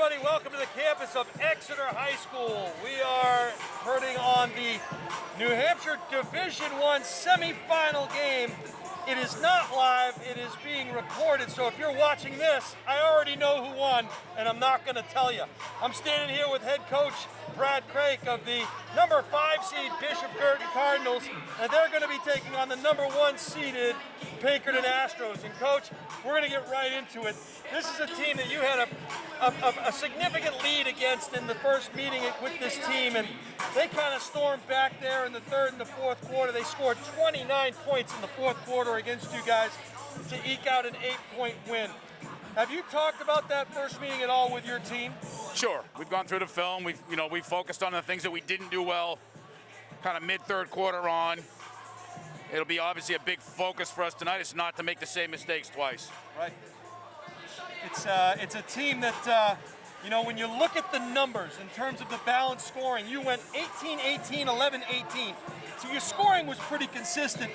everybody. Welcome to the campus of Exeter High School. We are hurting on the New Hampshire Division I semifinal game. It is not live, it is being recorded, so if you're watching this, I already know who won, and I'm not going to tell you. I'm standing here with head coach Brad Craik of the number 5 seed Bishop Guertin Cardinals, and they're going to be taking on the number 1 seeded Pinkerton Astros. And coach, we're going to get right into it. This is a team that you had a significant lead against in the first meeting with this team, and they kind of stormed back there in the third and the fourth quarter. They scored 29 points in the fourth quarter against you guys to eke out an 8-point win. Have you talked about that first meeting at all with your team? Sure. We've gone through the film. We've focused on the things that we didn't do well, kind of mid-third quarter on. It'll be obviously a big focus for us tonight. It's not to make the same mistakes twice. Right. It's a team that, when you look at the numbers in terms of the balanced scoring, you went 18-18, 11-18. So your scoring was pretty consistent.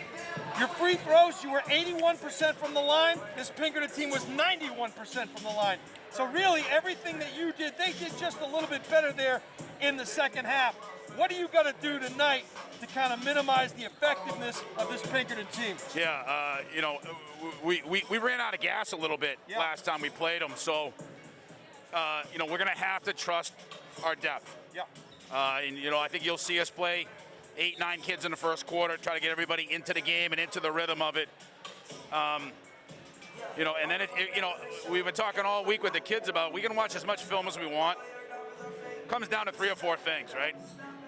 Your free throws, you were 81% from the line. This Pinkerton team was 91% from the line. So really, everything that you did, they did just a little bit better there in the second half. What do you got to do tonight to kind of minimize the effectiveness of this Pinkerton team? Yeah, we ran out of gas a little bit last time we played them. So, we're going to have to trust our depth. Yeah. I think you'll see us play 8-9 kids in the first quarter, try to get everybody into the game and into the rhythm of it. And then, we've been talking all week with the kids about we can watch as much film as we want. Comes down to 3 or 4 things, right?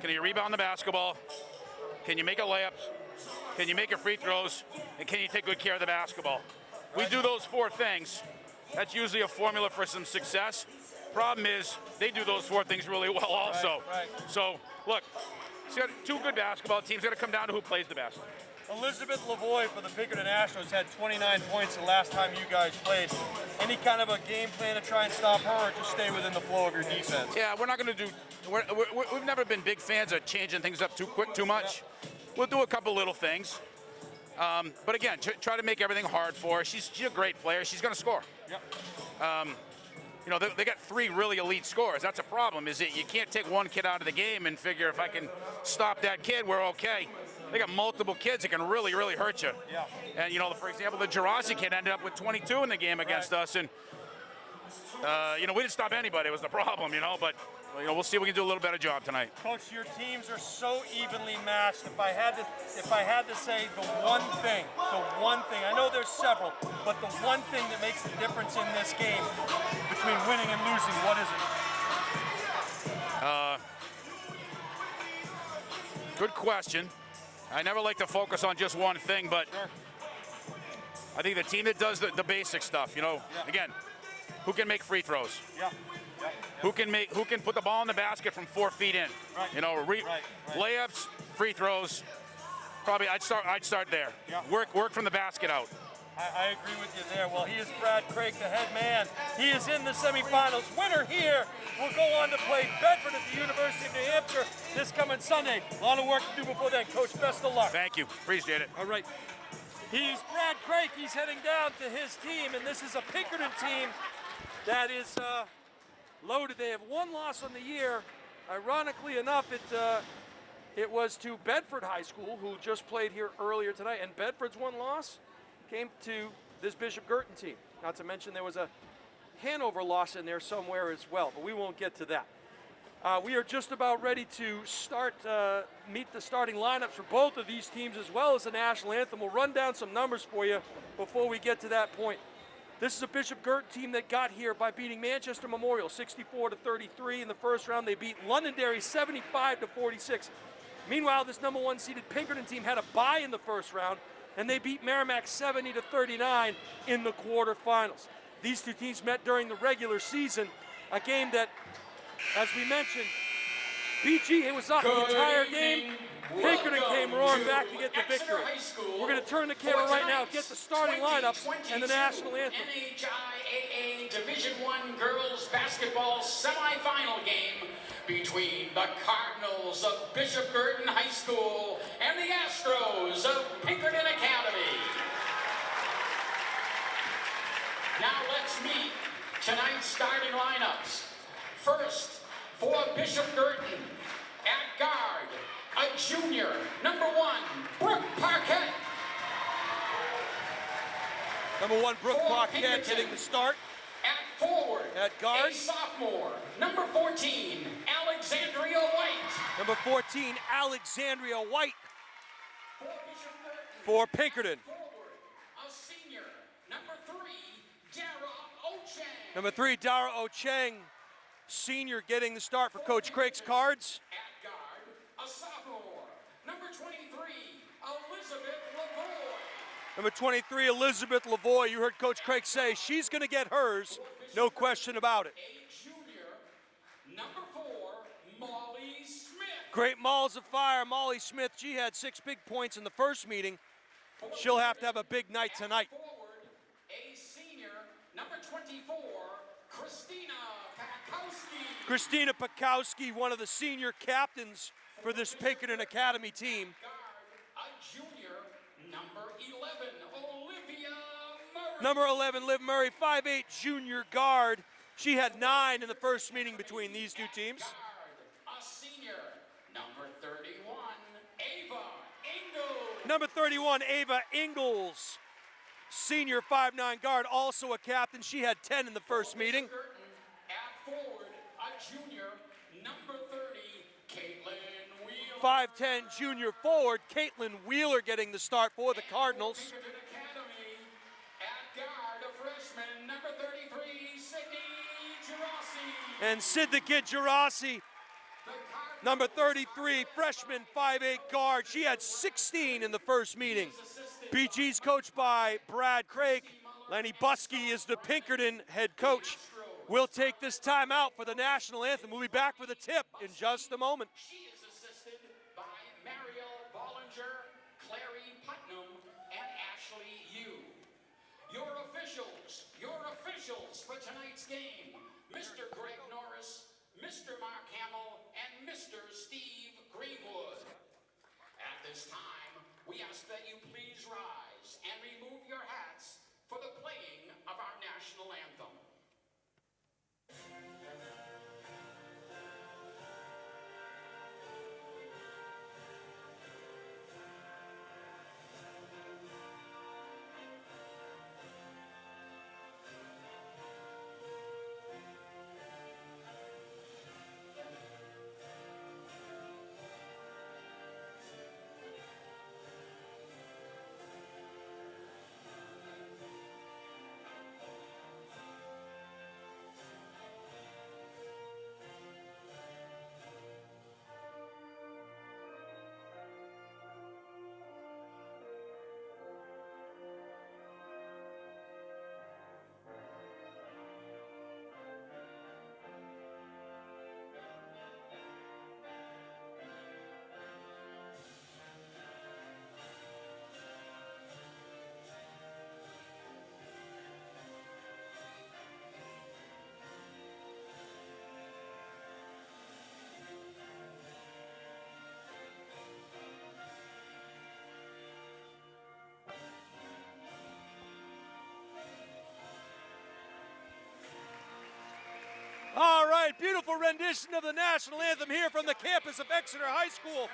Can you rebound the basketball? Can you make a layups? Can you make your free throws? And can you take good care of the basketball? We do those 4 things. That's usually a formula for some success. Problem is, they do those 4 things really well also. Right. So, look, it's got 2 good basketball teams. It's got to come down to who plays the best. Elizabeth Lavoie for the Pinkerton Astros had 29 points the last time you guys played. Any kind of a game plan to try and stop her, or just stay within the flow of your defense? Yeah, we're not going to do. We've never been big fans of changing things up too quick, too much. We'll do a couple little things, but again, try to make everything hard for her. She's a great player. She's going to score. Yep. They got 3 really elite scorers. That's a problem. Is that you can't take one kid out of the game and figure if I can stop that kid, we're okay. They got multiple kids that can really, really hurt you. Yeah. And for example, the Gerasi kid ended up with 22 in the game against us, and we didn't stop anybody. It was the problem, But we'll see if we can do a little better job tonight. Coach, your teams are so evenly matched. If I had to say the one thing, I know there's several, but the one thing that makes the difference in this game between winning and losing, what is it? Good question. I never like to focus on just one thing, but Sure. I think the team that does the basic stuff, again, who can make free throws? Yeah. Who can put the ball in the basket from 4 feet in? Right. Layups, free throws. Probably I'd start there. Yeah. Work from the basket out. I agree with you there. Well, he is Brad Craik, the head man. He is in the semifinals. Winner here will go on to play Bedford at the University of New Hampshire this coming Sunday. A lot of work to do before then. Coach, best of luck. Thank you. Appreciate it. All right. He's Brad Craik. He's heading down to his team, and this is a Pinkerton team that is loaded. They have 1 loss on the year. Ironically enough, it was to Bedford High School, who just played here earlier tonight, and Bedford's 1 loss came to this Bishop Guertin team. Not to mention there was a Hanover loss in there somewhere as well, but we won't get to that. We are just about ready to meet the starting lineups for both of these teams as well as the national anthem. We'll run down some numbers for you before we get to that point. This is a Bishop Guertin team that got here by beating Manchester Memorial 64-33 in the first round. They beat Londonderry 75-46. Meanwhile, this number 1 seeded Pinkerton team had a bye in the first round, and they beat Merrimack 70-39 in the quarterfinals. These 2 teams met during the regular season, a game that, as we mentioned, BG was up the entire game. Pinkerton came roaring back to get the victory. We're going to turn the camera right now, get the starting lineups and the national anthem. NHIAA Division I girls basketball semifinal game between the Cardinals of Bishop Guertin High School and the Astros of Pinkerton Academy. Now let's meet tonight's starting lineups. First, for Bishop Guertin, at guard, a junior, number 1, Brooke Parquette. Number 1, Brooke For Parquette Pinkerton, getting the start. At forward, At guard, a sophomore, number 14, Alexandria White. number 14, Alexandria White. For Bishop Guertin, For Pinkerton. forward, a senior, number 3, Dara Ocheng. Number 3, Dara Ocheng, senior, getting the start for Coach Craig's Cards. At guard, a sophomore, number 23, Elizabeth Lavoie. Number 23, Elizabeth Lavoie. You heard Coach Craig say she's going to get hers, no question about it. A junior, number 4, Molly Smith. Great Malls of Fire, Molly Smith. She had 6 big points in the first meeting. She'll have to have a big night tonight. Forward, a senior, number 24, Christina Pakowski. Christina Pakowski, one of the senior captains for this Pinkerton Academy team. Guard, a junior, number 11, Olivia Murray. Number 11, Liv Murray, 5'8", junior guard. She had 9 in the first meeting between these two teams. Guard, a senior, number 31, Ava Ingalls. Number 31, Ava Ingalls, senior 5'9" guard, also a captain. She had 10 in the first meeting. At forward, a junior, number 30, Caitlin Wheeler. 5'10" junior forward, Caitlin Wheeler getting the start for the Cardinals. Pinkerton Academy. At guard, a freshman, number 33, Sydney Girassi. And Sid the Kid Girassi, number 33, freshman 5'8" guard. She had 16 in the first meeting. BG's coached by Brad Craig. Lenny Buskey is the Pinkerton head coach. We'll take this time out for the national anthem. We'll be back for the tip in just a moment. She is assisted by Mariel Bollinger, Clary Putnam, and Ashley Yu. Your officials for tonight's game, Mr. Greg Norris, Mr. Mark Hamill, and Mr. Steve Greenwood. At this time, we ask that you please rise and remove your hats for the playing of our national anthem. All right, beautiful rendition of the national anthem here from the campus of Exeter High School.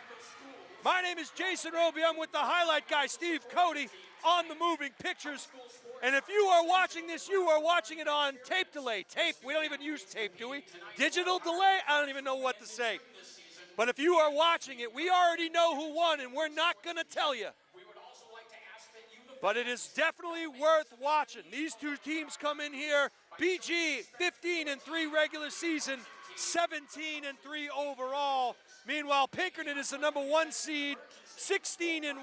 My name is Jason Roby. I'm with the highlight guy, Steve Cody, on the moving pictures. And if you are watching this, you are watching it on tape delay. Tape, we don't even use tape, do we? Digital delay, I don't even know what to say. But if you are watching it, we already know who won, and we're not going to tell you. But it is definitely worth watching. These two teams come in here, BG 15-3 regular season, 17-3 overall. Meanwhile, Pinkerton is the number 1 seed, 16-1,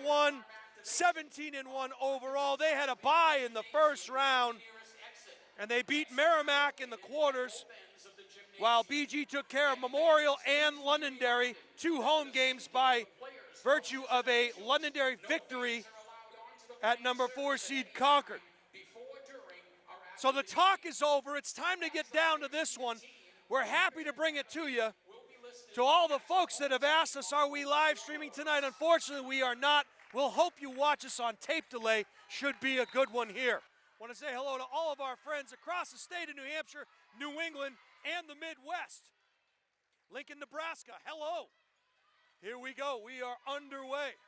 17-1 overall. They had a bye in the first round, and they beat Merrimack in the quarters, while BG took care of Memorial and Londonderry, 2 home games by virtue of a Londonderry victory at number 4 seed Concord. So the talk is over. It's time to get down to this one. We're happy to bring it to you. To all the folks that have asked us, are we live streaming tonight? Unfortunately, we are not. We'll hope you watch us on tape delay. Should be a good one here. Want to say hello to all of our friends across the state of New Hampshire, New England, and the Midwest. Lincoln, Nebraska, hello. Here we go, we are underway.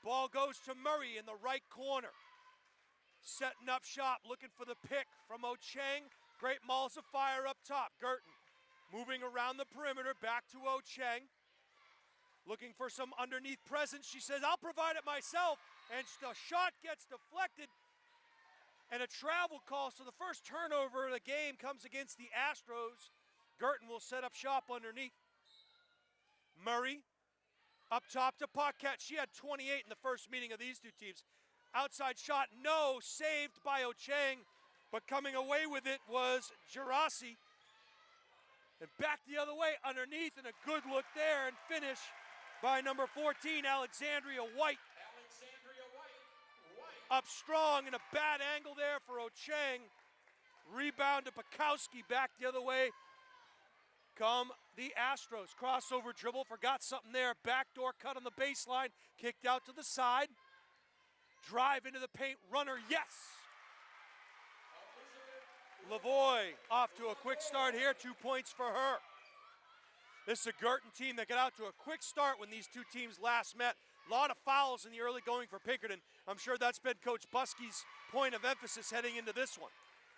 Ball goes to Murray in the right corner. Setting up shop, looking for the pick from Ocheng. Great balls of fire up top. Guertin moving around the perimeter, back to Ocheng. Looking for some underneath presence. She says, I'll provide it myself. And the shot gets deflected. And a travel call, so the first turnover of the game comes against the Astros. Guertin will set up shop underneath. Murray up top to Paquette. She had 28 in the first meeting of these two teams. Outside shot, no, saved by Ocheng, but coming away with it was Gerasi. And back the other way underneath, and a good look there, and finish by number 14, Alexandria White. Up strong, and a bad angle there for Ocheng. Rebound to Bukowski, back the other way. Come the Astros. Crossover dribble, forgot something there. Backdoor cut on the baseline, kicked out to the side. Drive into the paint, runner, yes! Lavoie off to a quick start here, 2 points for her. This is a Guertin team that got out to a quick start when these two teams last met. A lot of fouls in the early going for Pinkerton. I'm sure that's been Coach Buskey's point of emphasis heading into this one.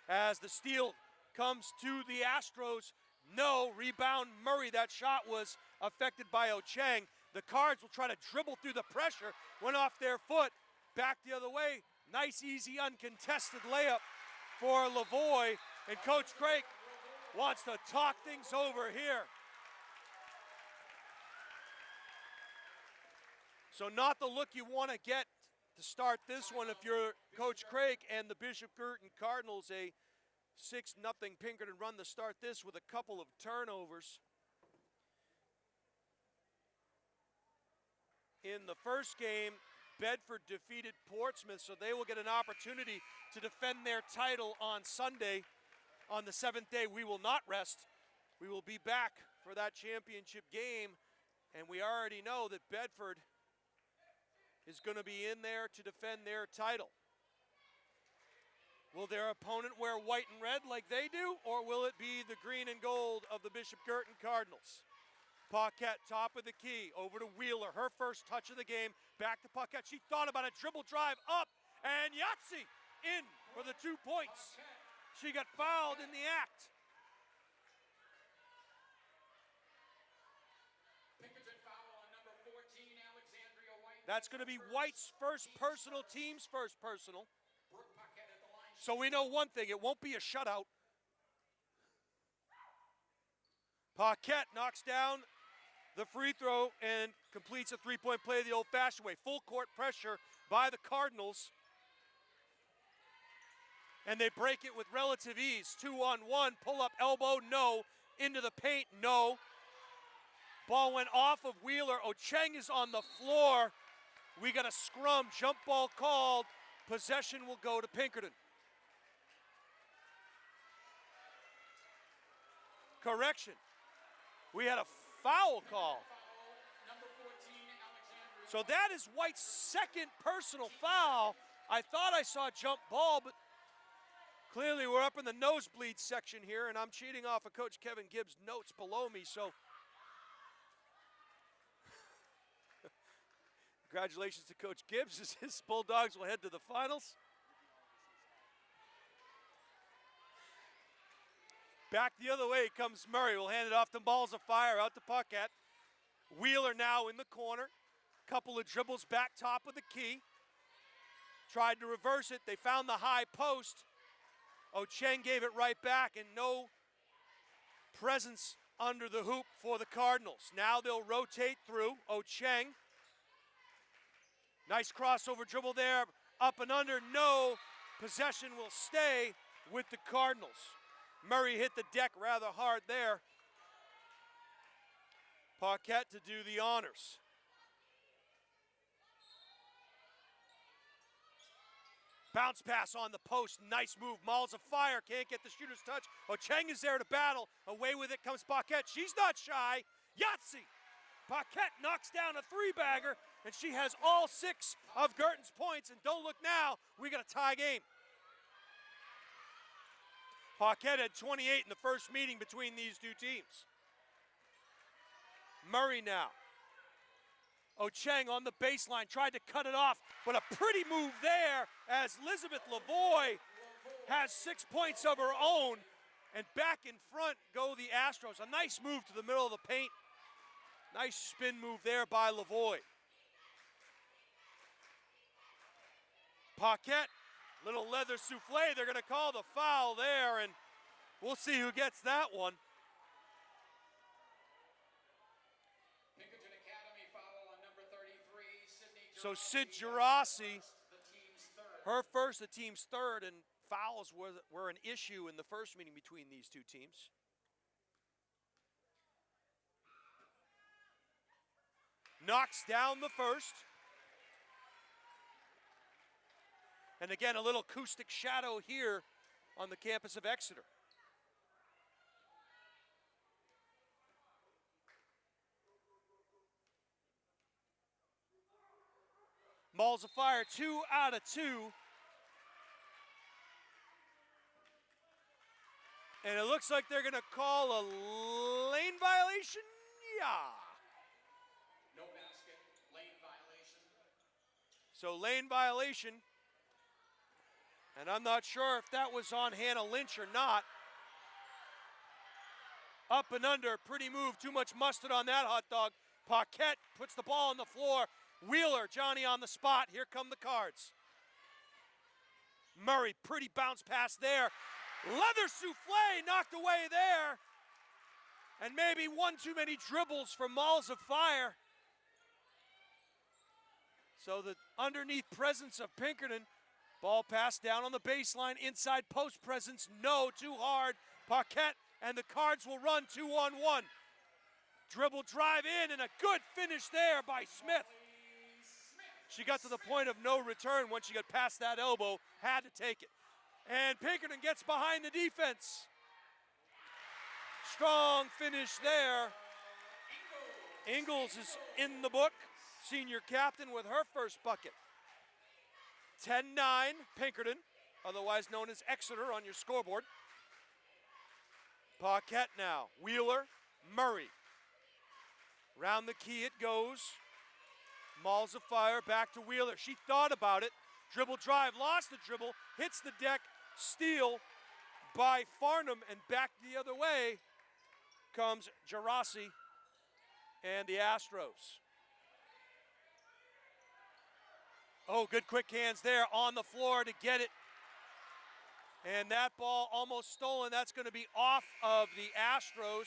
As the steal comes to the Astros, no, rebound Murray. That shot was affected by Ocheng. The Cards will try to dribble through the pressure, went off their foot, back the other way. Nice, easy, uncontested layup for Lavoie. And Coach Craig wants to talk things over here. So not the look you want to get to start this one if you're Coach Craig and the Bishop Guertin Cardinals. A 6-0 Pinkerton run to start this with a couple of turnovers. In the first game, Bedford defeated Portsmouth, so they will get an opportunity to defend their title on Sunday. On the 7th day, we will not rest. We will be back for that championship game, and we already know that Bedford is going to be in there to defend their title. Will their opponent wear white and red like they do, or will it be the green and gold of the Bishop Guertin Cardinals? Paquette, top of the key, over to Wheeler, her first touch of the game, back to Paquette. She thought about a dribble drive up, and Yahtzee in for the 2 points. She got fouled in the act. Pinkerton foul on number 14, Alexandria White. That's going to be White's first personal, team's first personal. Brooke Paquette at the line. So we know one thing, it won't be a shutout. Paquette knocks down the free throw and completes a three-point play the old-fashioned way. Full court pressure by the Cardinals. And they break it with relative ease. 2-on-1, pull up elbow, no. Into the paint, no. Ball went off of Wheeler. Ocheng is on the floor. We got a scrum, jump ball called. Possession will go to Pinkerton. Correction. We had a foul call. So that is White's second personal foul. I thought I saw a jump ball, but clearly we're up in the nosebleed section here, and I'm cheating off of Coach Kevin Gibbs' notes below me, so congratulations to Coach Gibbs as his Bulldogs will head to the finals. Back the other way comes Murray. We'll hand it off to Balls of Fire out to Paquette. Wheeler now in the corner. Couple of dribbles back top of the key. Tried to reverse it. They found the high post. Ocheng gave it right back, and no presence under the hoop for the Cardinals. Now they'll rotate through. Ocheng. Nice crossover dribble there. Up and under, no. Possession will stay with the Cardinals. Murray hit the deck rather hard there. Paquette to do the honors. Bounce pass on the post, nice move. Balls of Fire, can't get the shooter's touch. Ocheng is there to battle. Away with it comes Paquette. She's not shy. Yahtzee! Paquette knocks down a three-bagger, and she has all 6 of Guertin's points. And don't look now, we got a tie game. Paquette had 28 in the first meeting between these two teams. Murray now. Ocheng on the baseline, tried to cut it off, but a pretty move there as Elizabeth Lavoie has 6 points of her own, and back in front go the Astros. A nice move to the middle of the paint. Nice spin move there by Lavoie. Paquette, little leather souffle. They're going to call the foul there, and we'll see who gets that one. Pinkerton Academy foul on number 33, Sydney Gerasi. So Sid Gerasi, The team's third. her first, the team's third, and fouls were an issue in the first meeting between these two teams. Knocks down the first. And again, a little acoustic shadow here on the campus of Exeter. Balls of fire, 2 out of 2. And it looks like they're going to call a lane violation. Yeah. No basket, lane violation. So lane violation. And I'm not sure if that was on Hannah Lynch or not. Up and under, pretty move, too much mustard on that hot dog. Paquette puts the ball on the floor. Wheeler, Johnny on the spot. Here come the Cards. Murray, pretty bounce pass there. Leather souffle knocked away there. And maybe one too many dribbles from Malls of Fire. So the underneath presence of Pinkerton. Ball passed down on the baseline, inside post presence, no, too hard. Paquette and the Cards will run 2-on-1. Dribble drive in and a good finish there by Smith. She got to the point of no return once she got past that elbow, had to take it. And Pinkerton gets behind the defense. Strong finish there. Ingalls is in the book, senior captain with her first bucket. 10-9, Pinkerton, otherwise known as Exeter on your scoreboard. Paquette now, Wheeler, Murray. Round the key it goes. Malls of Fire, back to Wheeler. She thought about it. Dribble drive, lost the dribble, hits the deck, steal by Farnham, and back the other way comes Gerasi and the Astros. Oh, good quick hands there on the floor to get it. And that ball almost stolen. That's going to be off of the Astros.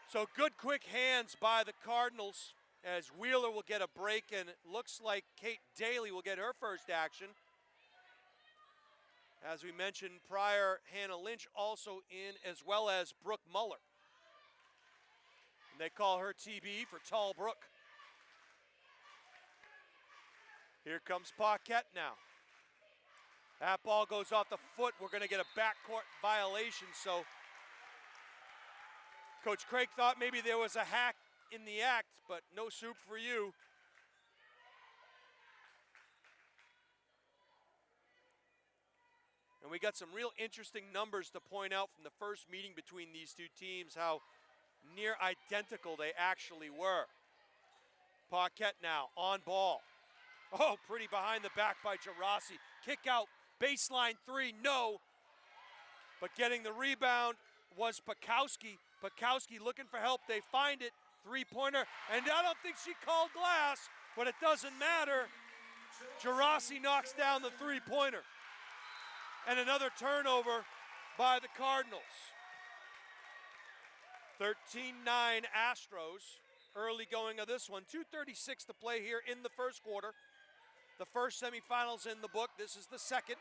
So good quick hands by the Cardinals as Wheeler will get a break, and it looks like Kate Daly will get her first action. As we mentioned prior, Hannah Lynch also in, as well as Brooke Muller. And they call her TB for Tall Brook. Here comes Paquette now. That ball goes off the foot. We're going to get a backcourt violation. So Coach Craig thought maybe there was a hack in the act, but no soup for you. And we got some real interesting numbers to point out from the first meeting between these two teams, how near identical they actually were. Paquette now on ball. Oh, pretty behind the back by Gerasi. Kick out, baseline three, no. But getting the rebound was Pakowski. Pakowski looking for help, they find it. Three-pointer, and I don't think she called glass, but it doesn't matter. Gerasi knocks down the three-pointer. And another turnover by the Cardinals. 13-9 Astros. Early going of this one. 2:36 to play here in the first quarter. The first semifinals in the book. This is the second.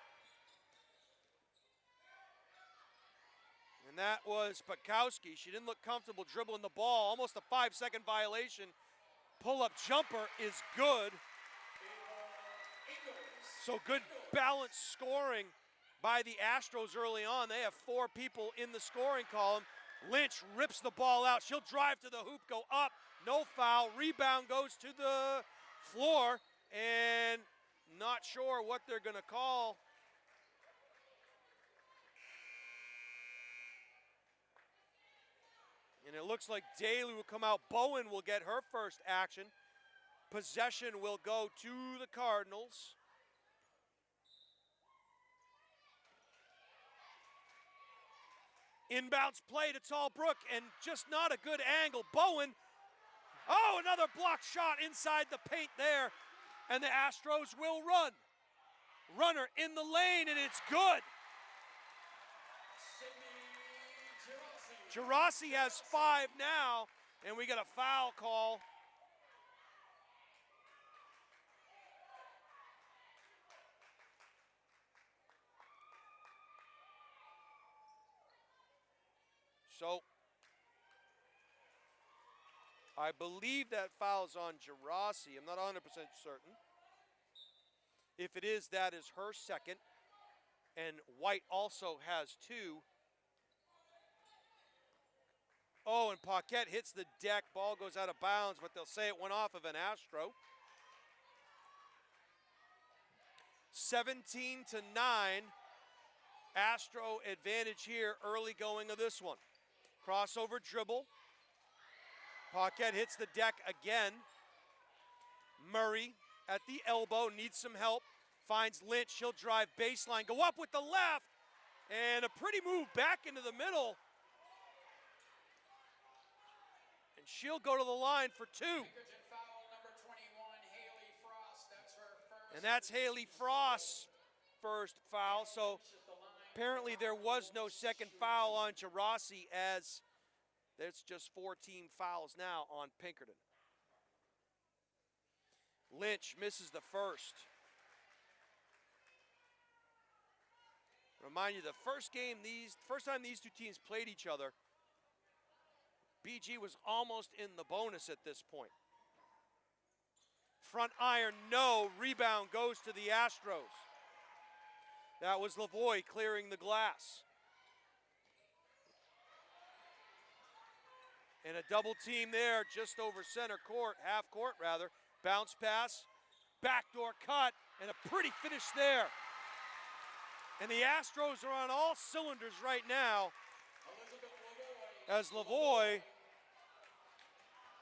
And that was Pakowski. She didn't look comfortable dribbling the ball. Almost a 5-second violation. Pull-up jumper is good. So good balanced scoring by the Astros early on. They have 4 people in the scoring column. Lynch rips the ball out. She'll drive to the hoop, go up. No foul. Rebound goes to the floor. And not sure what they're going to call. And it looks like Daly will come out. Bowen will get her first action. Possession will go to the Cardinals. Inbounds play to Tallbrook, and just not a good angle. Bowen, oh, another block shot inside the paint there, and the Astros will run. Runner in the lane, and it's good. Gerasi has 5 now, and we get a foul call. So, I believe that foul's on Gerasi. I'm not 100% certain. If it is, that is her second. And White also has 2. Oh, and Paquette hits the deck. Ball goes out of bounds, but they'll say it went off of an Astro. 17-9. Astro advantage here, early going of this one. Crossover dribble. Paquette hits the deck again. Murray at the elbow, needs some help. Finds Lynch, she'll drive baseline, go up with the left, and a pretty move back into the middle. And she'll go to the line for 2. Pinkerton foul number 21, Haley Frost. That's her first. And that's Haley Frost's first foul. So apparently there was no second foul on Gerasi, as there's just 4 team fouls now on Pinkerton. Lynch misses the first. Remind you, the first time these 2 teams played each other, BG was almost in the bonus at this point. Front iron, no. Rebound goes to the Astros. That was Lavoie clearing the glass. And a double team there just over center court, half court rather. Bounce pass, backdoor cut, and a pretty finish there. And the Astros are on all cylinders right now, as Lavoie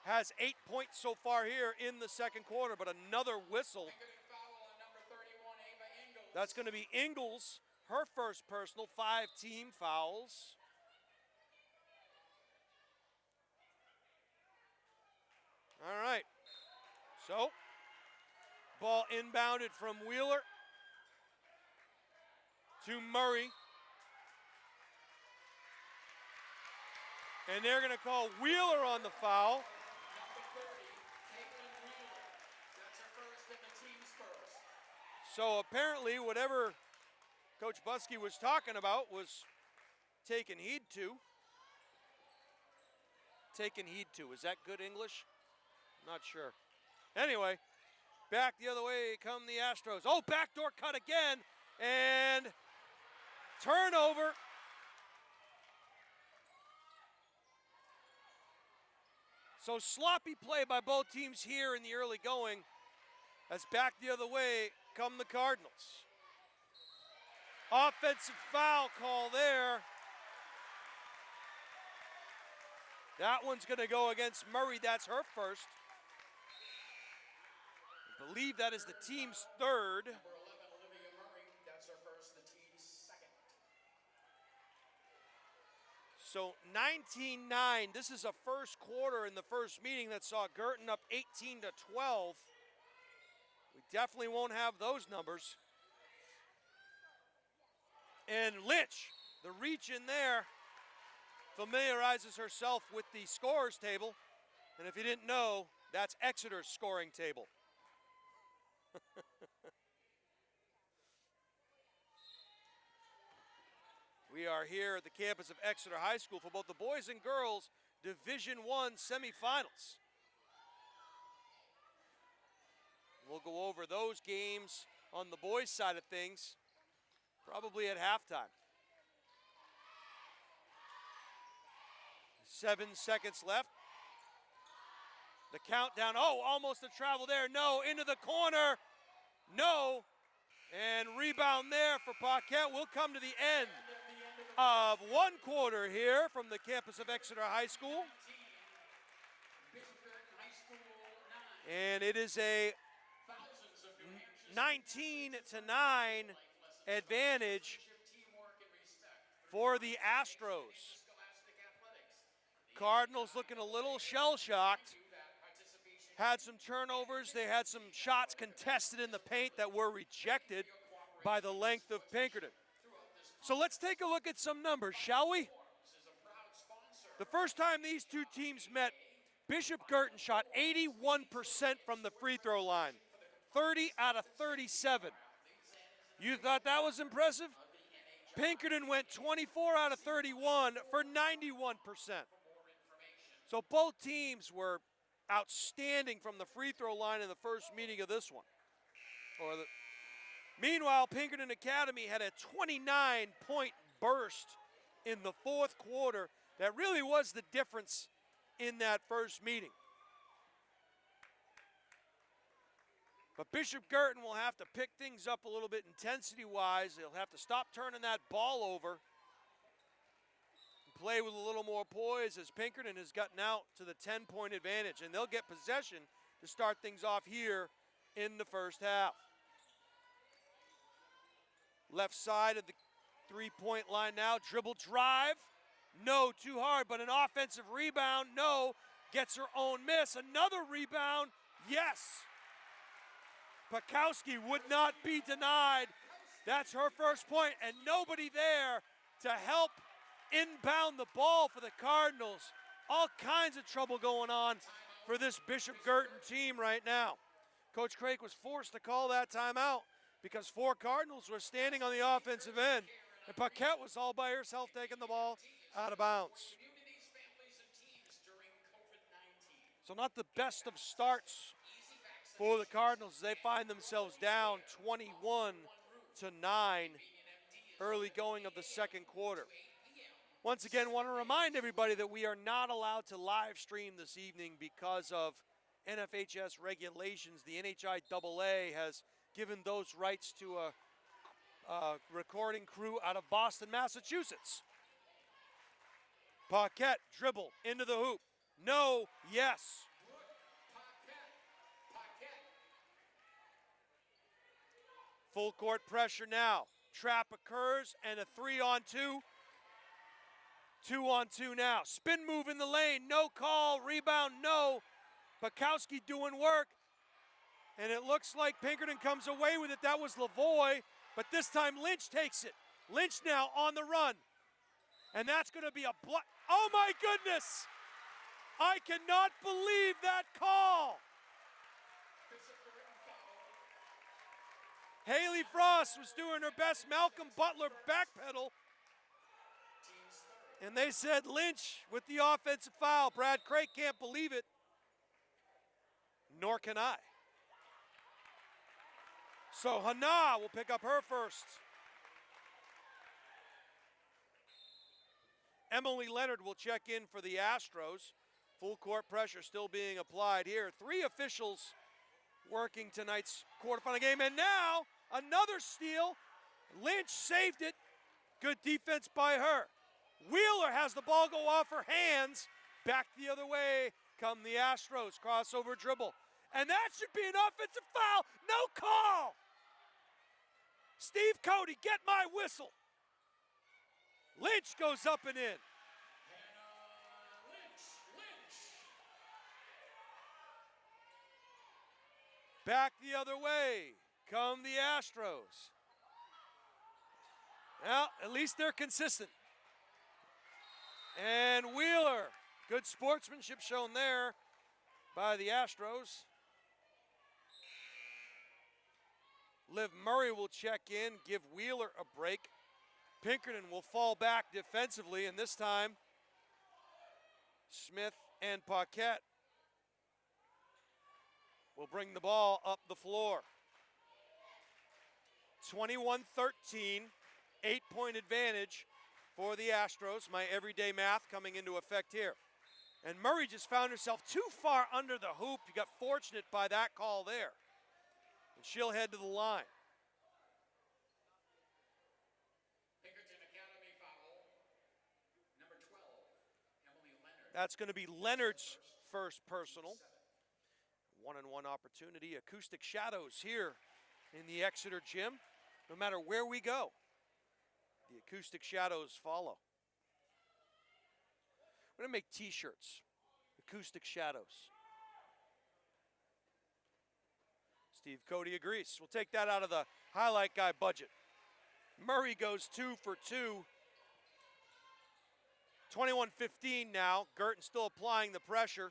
has 8 points so far here in the second quarter, but another whistle. That's going to be Ingles, her first personal, 5 team fouls. All right, so ball inbounded from Wheeler to Murray. And they're going to call Wheeler on the foul. Number 30, Caitlin Wheeler. That's her first and the team's first. So apparently whatever Coach Buskey was talking about was taken heed to. Taken heed to, is that good English? Not sure. Anyway, back the other way come the Astros. Oh, backdoor cut again, and turnover. So sloppy play by both teams here in the early going, as back the other way come the Cardinals. Offensive foul call there. That one's going to go against Murray. That's her first. I believe that is the team's third. Number 11, Olivia Murray. That's her first, the team's second. So 19-9. This is a first quarter in the first meeting that saw Guertin up 18-12. We definitely won't have those numbers. And Lynch, the reach in there, familiarizes herself with the scorers table. And if you didn't know, that's Exeter's scoring table. We are here at the campus of Exeter High School for both the boys and girls Division I semifinals. We'll go over those games on the boys' side of things probably at halftime. 7 seconds left. The countdown, oh, almost a travel there, no, into the corner, no, and rebound there for Paquette. We'll come to the end of of one quarter here from the campus of Exeter High School. And it is a 19-9 advantage for the Astros. Cardinals looking a little shell-shocked. Had some turnovers. They had some shots contested in the paint that were rejected by the length of Pinkerton. So let's take a look at some numbers, shall we? The first time these two teams met, Bishop Guertin shot 81% from the free throw line, 30 out of 37. You thought that was impressive? Pinkerton went 24 out of 31 for 91%. So both teams were outstanding from the free throw line in the first meeting of this one. Meanwhile, Pinkerton Academy had a 29-point burst in the fourth quarter that really was the difference in that first meeting. But Bishop Guertin will have to pick things up a little bit intensity-wise. They'll have to stop turning that ball over and play with a little more poise as Pinkerton has gotten out to the 10-point advantage. And they'll get possession to start things off here in the first half. Left side of the three-point line now. Dribble drive. No, too hard, but an offensive rebound. No, gets her own miss. Another rebound. Yes. Pakowski would not be denied. That's her first point, and nobody there to help inbound the ball for the Cardinals. All kinds of trouble going on for this Bishop Guertin team right now. Coach Craig was forced to call that timeout because 4 Cardinals were standing on the offensive end, and Paquette was all by herself taking the ball out of bounds. So not the best of starts for the Cardinals. They find themselves down 21-9 early going of the second quarter. Once again, want to remind everybody that we are not allowed to live stream this evening because of NFHS regulations. The NHIAA has given those rights to a recording crew out of Boston, Massachusetts. Paquette dribble into the hoop. No, yes. Full court pressure now. Trap occurs and a 3-on-2. 2-on-2 now. Spin move in the lane. No call. Rebound. No. Pakowski doing work. And it looks like Pinkerton comes away with it. That was Lavoie. But this time Lynch takes it. Lynch now on the run. And that's going to be a block. Oh my goodness! I cannot believe that call. Haley Frost was doing her best Malcolm Butler backpedal. And they said Lynch with the offensive foul. Brad Craig can't believe it. Nor can I. So Hannah will pick up her first. Emily Leonard will check in for the Astros. Full court pressure still being applied here. 3 officials working tonight's quarterfinal game. And now another steal. Lynch saved it. Good defense by her. Wheeler has the ball go off her hands. Back the other way come the Astros. Crossover dribble. And that should be an offensive foul. No call. Steve Cody, get my whistle. Lynch goes up and in. Back the other way come the Astros. Well, at least they're consistent. And Wheeler, good sportsmanship shown there by the Astros. Liv Murray will check in, give Wheeler a break. Pinkerton will fall back defensively, and this time Smith and Paquette will bring the ball up the floor. 21-13, 8-point advantage for the Astros. My everyday math coming into effect here. And Murray just found herself too far under the hoop. You got fortunate by that call there. And she'll head to the line. Pinkerton Academy foul. That's going to be Leonard's first personal. One-on-one opportunity. Acoustic shadows here in the Exeter gym. No matter where we go, the acoustic shadows follow. We're going to make t-shirts. Acoustic shadows. Steve Cody agrees. We'll take that out of the highlight guy budget. Murray goes 2 for 2. 21-15 now. Guertin still applying the pressure.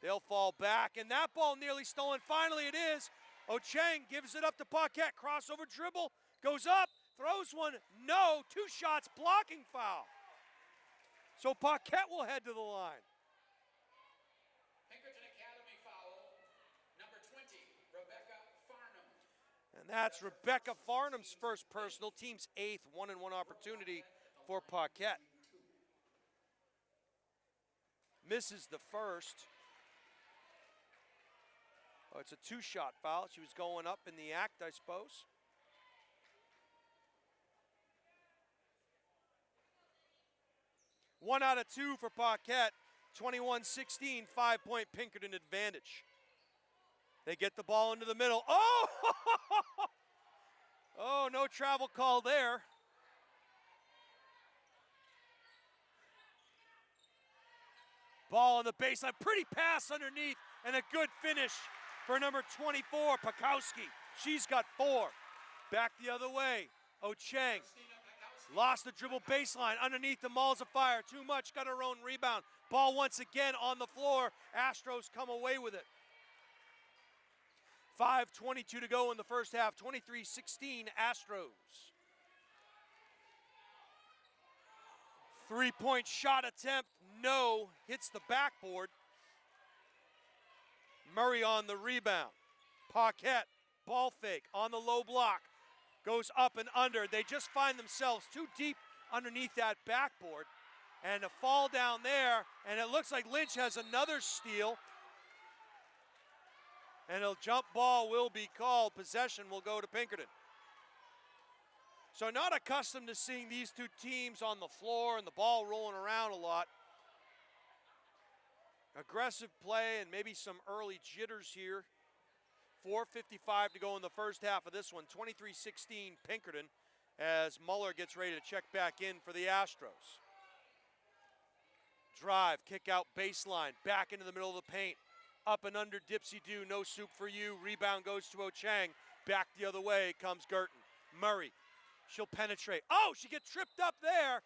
They'll fall back, and that ball nearly stolen. Finally it is. Ocheng gives it up to Paquette. Crossover dribble. Goes up. Throws one. No. 2 shots. Blocking foul. So Paquette will head to the line. Pinkerton Academy foul, number 20, Rebecca Farnham. And that's Rebecca Farnham's first personal. Team's 8th one-on-one opportunity for Paquette. Misses the first. Oh, it's a 2-shot foul. She was going up in the act, I suppose. One out of 2 for Paquette. 21-16, 5-point Pinkerton advantage. They get the ball into the middle. Oh! Oh, no travel call there. Ball on the baseline. Pretty pass underneath and a good finish for number 24, Pakowski. She's got 4. Back the other way. Ocheng lost the dribble baseline underneath the Malls of Fire. Too much, got her own rebound. Ball once again on the floor. Astros come away with it. 5:22 to go in the first half. 23-16 Astros. 3-point shot attempt, no. Hits the backboard. Murray on the rebound. Paquette, ball fake on the low block. Goes up and under. They just find themselves too deep underneath that backboard. And a fall down there, and it looks like Lynch has another steal. And a jump ball will be called. Possession will go to Pinkerton. So not accustomed to seeing these two teams on the floor and the ball rolling around a lot. Aggressive play and maybe some early jitters here. 4:55 to go in the first half of this one. 23-16 Pinkerton as Muller gets ready to check back in for the Astros. Drive, kick out baseline, back into the middle of the paint. Up and under Dipsy-Do, no soup for you. Rebound goes to Ocheng. Back the other way comes Guertin. Murray, she'll penetrate. Oh, she gets tripped up there.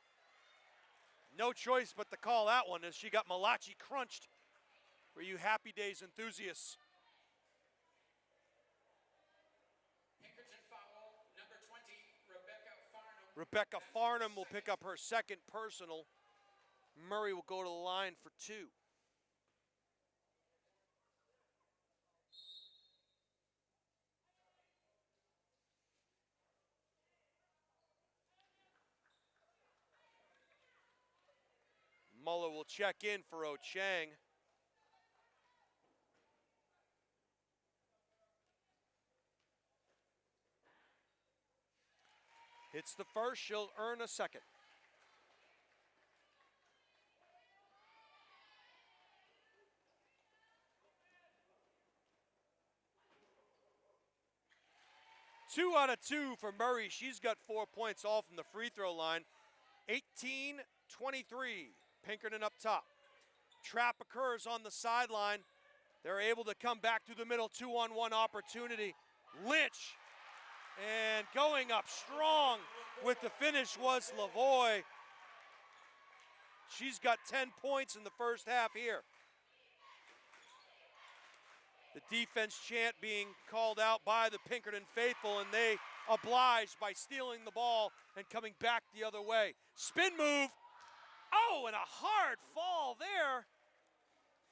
No choice but to call that one as she got Malachi crunched for you Happy Days enthusiasts. Pinkerton foul, number 20, Rebecca Farnham. Rebecca Farnham will pick up her second personal. Murray will go to the line for 2. Muller will check in for Ocheng. Hits the first, she'll earn a second. Two out of 2 for Murray. She's got 4 points all from the free throw line. 18-23. Pinkerton up top. Trap occurs on the sideline. They're able to come back through the middle. 2-on-1 opportunity. Lynch. And going up strong with the finish was Lavoie. She's got 10 points in the first half here. The defense chant being called out by the Pinkerton faithful, and they oblige by stealing the ball and coming back the other way. Spin move. Oh, and a hard fall there.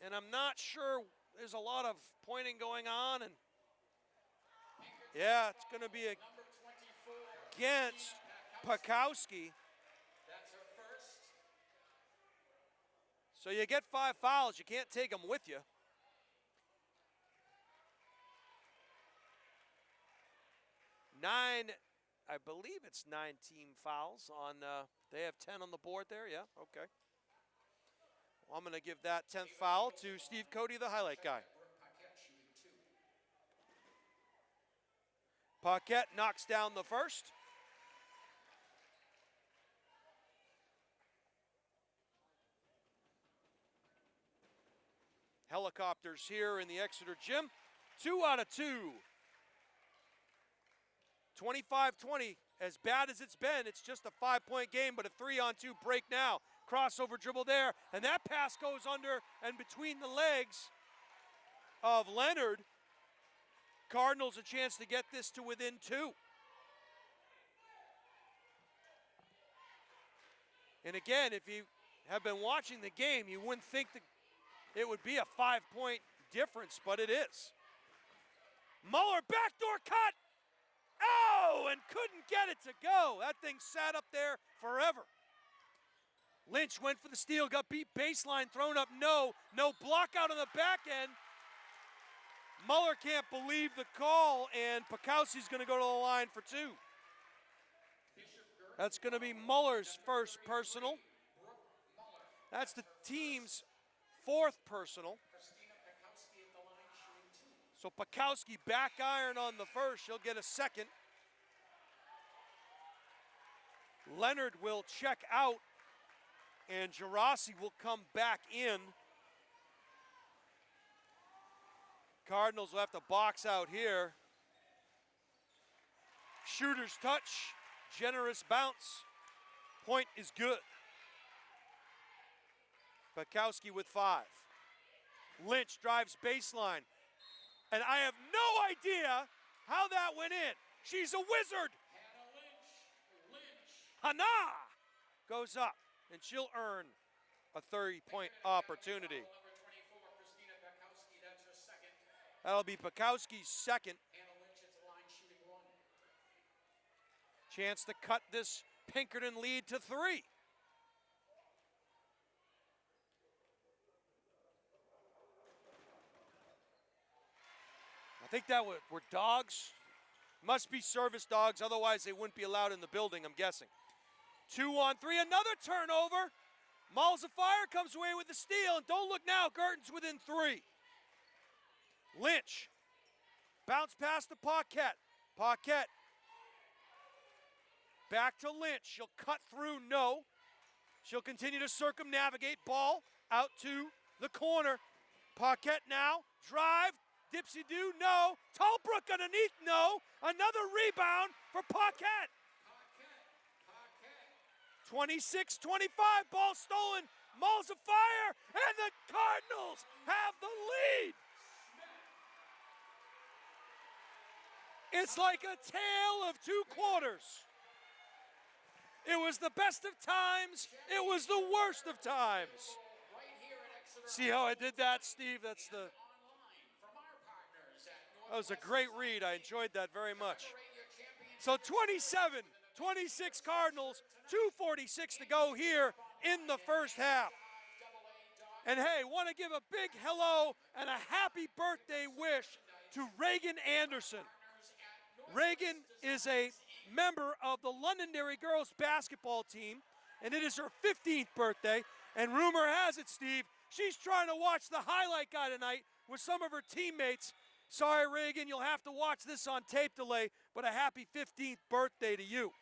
And I'm not sure there's a lot of pointing going on. And yeah, it's going to be against Pakowski. That's her first. So you get 5 fouls. You can't take them with you. 9, I believe it's 9 team fouls on, they have 10 on the board there, yeah, okay. I'm going to give that 10th foul to Steve Cody, the highlight guy. Paquette knocks down the first. Helicopters here in the Exeter gym. 2 out of 2. 25-20, as bad as it's been, it's just a 5-point game, but a 3-on-2 break now. Crossover dribble there, and that pass goes under and between the legs of Leonard. Cardinals a chance to get this to within 2. And again, if you have been watching the game, you wouldn't think that it would be a 5-point difference, but it is. Muller, backdoor cut! Oh, and couldn't get it to go. That thing sat up there forever. Lynch went for the steal, got beat baseline, thrown up, no block out on the back end. Muller can't believe the call, and Pakowski's going to go to the line for 2. That's going to be Muller's first personal. That's the team's 4th personal. So Pakowski back iron on the first. She'll get a second. Leonard will check out, and Gerasi will come back in. Cardinals will have to box out here. Shooter's touch, generous bounce. Point is good. Pakowski with 5. Lynch drives baseline. And I have no idea how that went in. She's a wizard. Hannah goes up, and she'll earn a 30-point opportunity. That'll be Pakowski's second. Chance to cut this Pinkerton lead to 3. I think that were dogs. Must be service dogs, otherwise they wouldn't be allowed in the building, I'm guessing. 2-on-3, another turnover. Malls of Fire comes away with the steal, and don't look now, Guertin's within 3. Lynch, bounce pass to Paquette. Paquette, back to Lynch. She'll cut through, no. She'll continue to circumnavigate. Ball out to the corner. Paquette now, drive. Dipsy-do, no. Tallbrook underneath, no. Another rebound for Paquette. 26-25, ball stolen. Malls of Fire, and the Cardinals have the lead. It's like a tale of 2 quarters. It was the best of times. It was the worst of times. See how I did that, Steve? That was a great read. I enjoyed that very much. So 27-26 Cardinals, 2:46 to go here in the first half. And hey, want to give a big hello and a happy birthday wish to Reagan Anderson. Reagan is a member of the Londonderry girls basketball team, and it is her 15th birthday. And rumor has it, Steve, she's trying to watch the highlight guy tonight with some of her teammates. Sorry, Reagan, you'll have to watch this on tape delay, but a happy 15th birthday to you.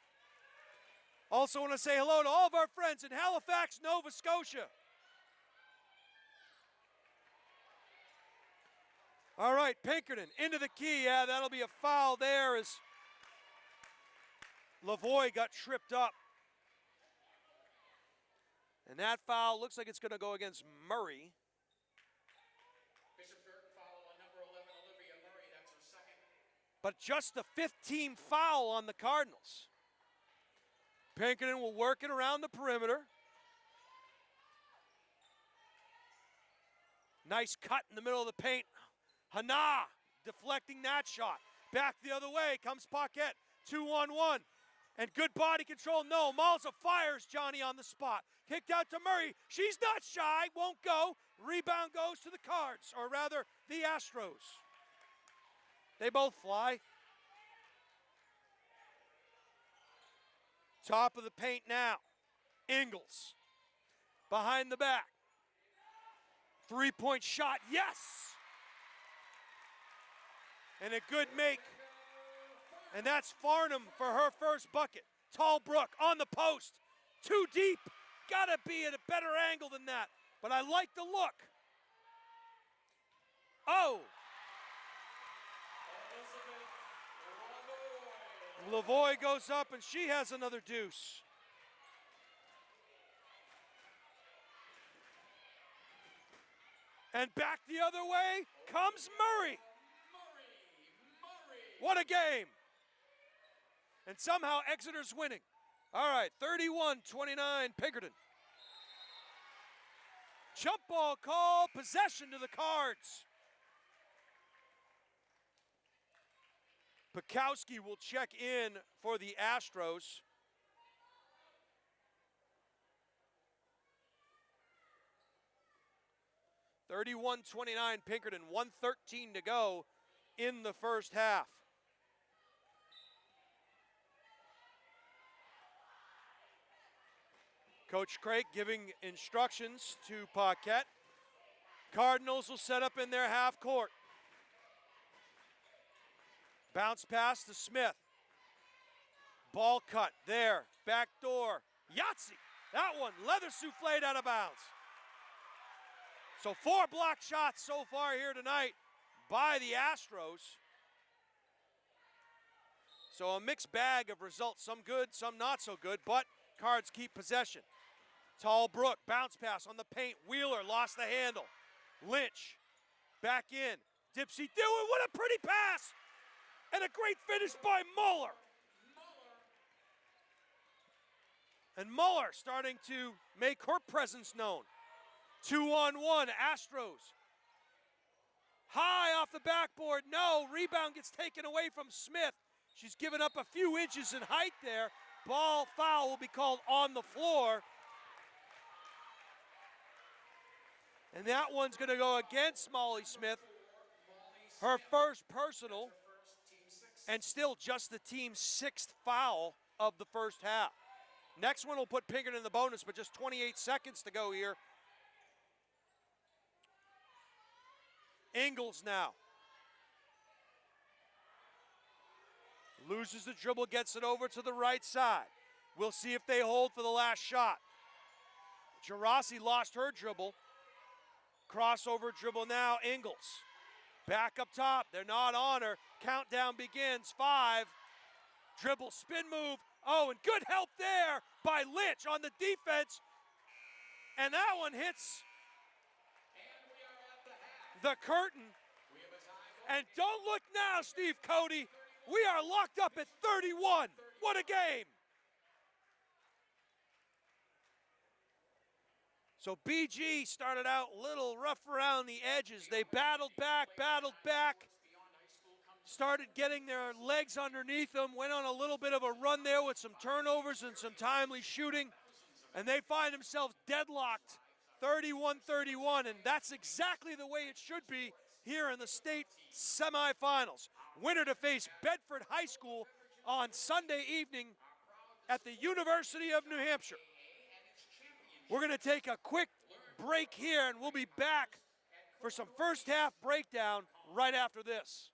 Also want to say hello to all of our friends in Halifax, Nova Scotia. All right, Pinkerton into the key. Yeah, that'll be a foul there as Lavoie got tripped up. And that foul looks like it's going to go against Murray. Bishop Guertin foul on number 11, Olivia Murray. That's her second. But just the 15th foul on the Cardinals. Pinkerton will work it around the perimeter. Nice cut in the middle of the paint. Hannah deflecting that shot. Back the other way comes Paquette. 2-on-1. And good body control. No, Malza fires Johnny on the spot. Kicked out to Murray. She's not shy. Won't go. Rebound goes to the Cards, or rather the Astros. They both fly. Top of the paint now. Ingles behind the back. Three-point shot, yes! And a good make. And that's Farnham for her first bucket. Tallbrook on the post. Too deep. Gotta be at a better angle than that. But I like the look. Oh! Lavoie goes up and she has another deuce. And back the other way comes Murray. What a game. And somehow Exeter's winning. All right, 31-29 Pinkerton. Jump ball call, possession to the Cards. Pekowski will check in for the Astros. (31-29) Pinkerton, 1:13 to go in the first half. Coach Craig giving instructions to Paquette. Cardinals will set up in their half court. Bounce pass to Smith. Ball cut there. Back door. Yahtzee. That one, leather souffled out of bounds. So 4 block shots so far here tonight by the Astros. So a mixed bag of results. Some good, some not so good, but Cards keep possession. Tallbrook, bounce pass on the paint. Wheeler lost the handle. Lynch, back in. Dipsy do it, what a pretty pass! And a great finish by Muller. And Muller starting to make her presence known. 2-on-1, Astros. High off the backboard, no. Rebound gets taken away from Smith. She's given up a few inches in height there. Ball foul will be called on the floor. And that one's going to go against Molly Smith. Her first personal, and still just the team's 6th foul of the first half. Next one will put Pinkerton in the bonus, but just 28 seconds to go here. Ingles now. Loses the dribble, gets it over to the right side. We'll see if they hold for the last shot. Gerasi lost her dribble. Crossover dribble now, Ingles. Back up top, they're not on her. Countdown begins, 5. Dribble, spin move. Oh, and good help there by Lynch on the defense. And that one hits the curtain. And don't look now, Steve Cody. We are locked up at 31. What a game. So BG started out a little rough around the edges. They battled back, started getting their legs underneath them, went on a little bit of a run there with some turnovers and some timely shooting, and they find themselves deadlocked 31-31, and that's exactly the way it should be here in the state semifinals. Winner to face Bedford High School on Sunday evening at the University of New Hampshire. We're going to take a quick break here, and we'll be back for some first half breakdown right after this.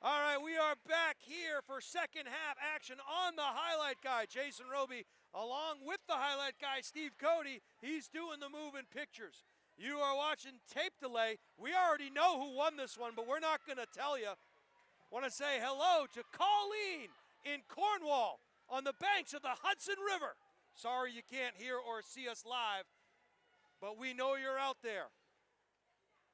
All right, we are back here for second half action on the highlight guy, Jason Roby, along with the highlight guy, Steve Cody. He's doing the moving pictures. You are watching tape delay. We already know who won this one, but we're not going to tell you. Want to say hello to Colleen in Cornwall on the banks of the Hudson River. Sorry you can't hear or see us live, but we know you're out there.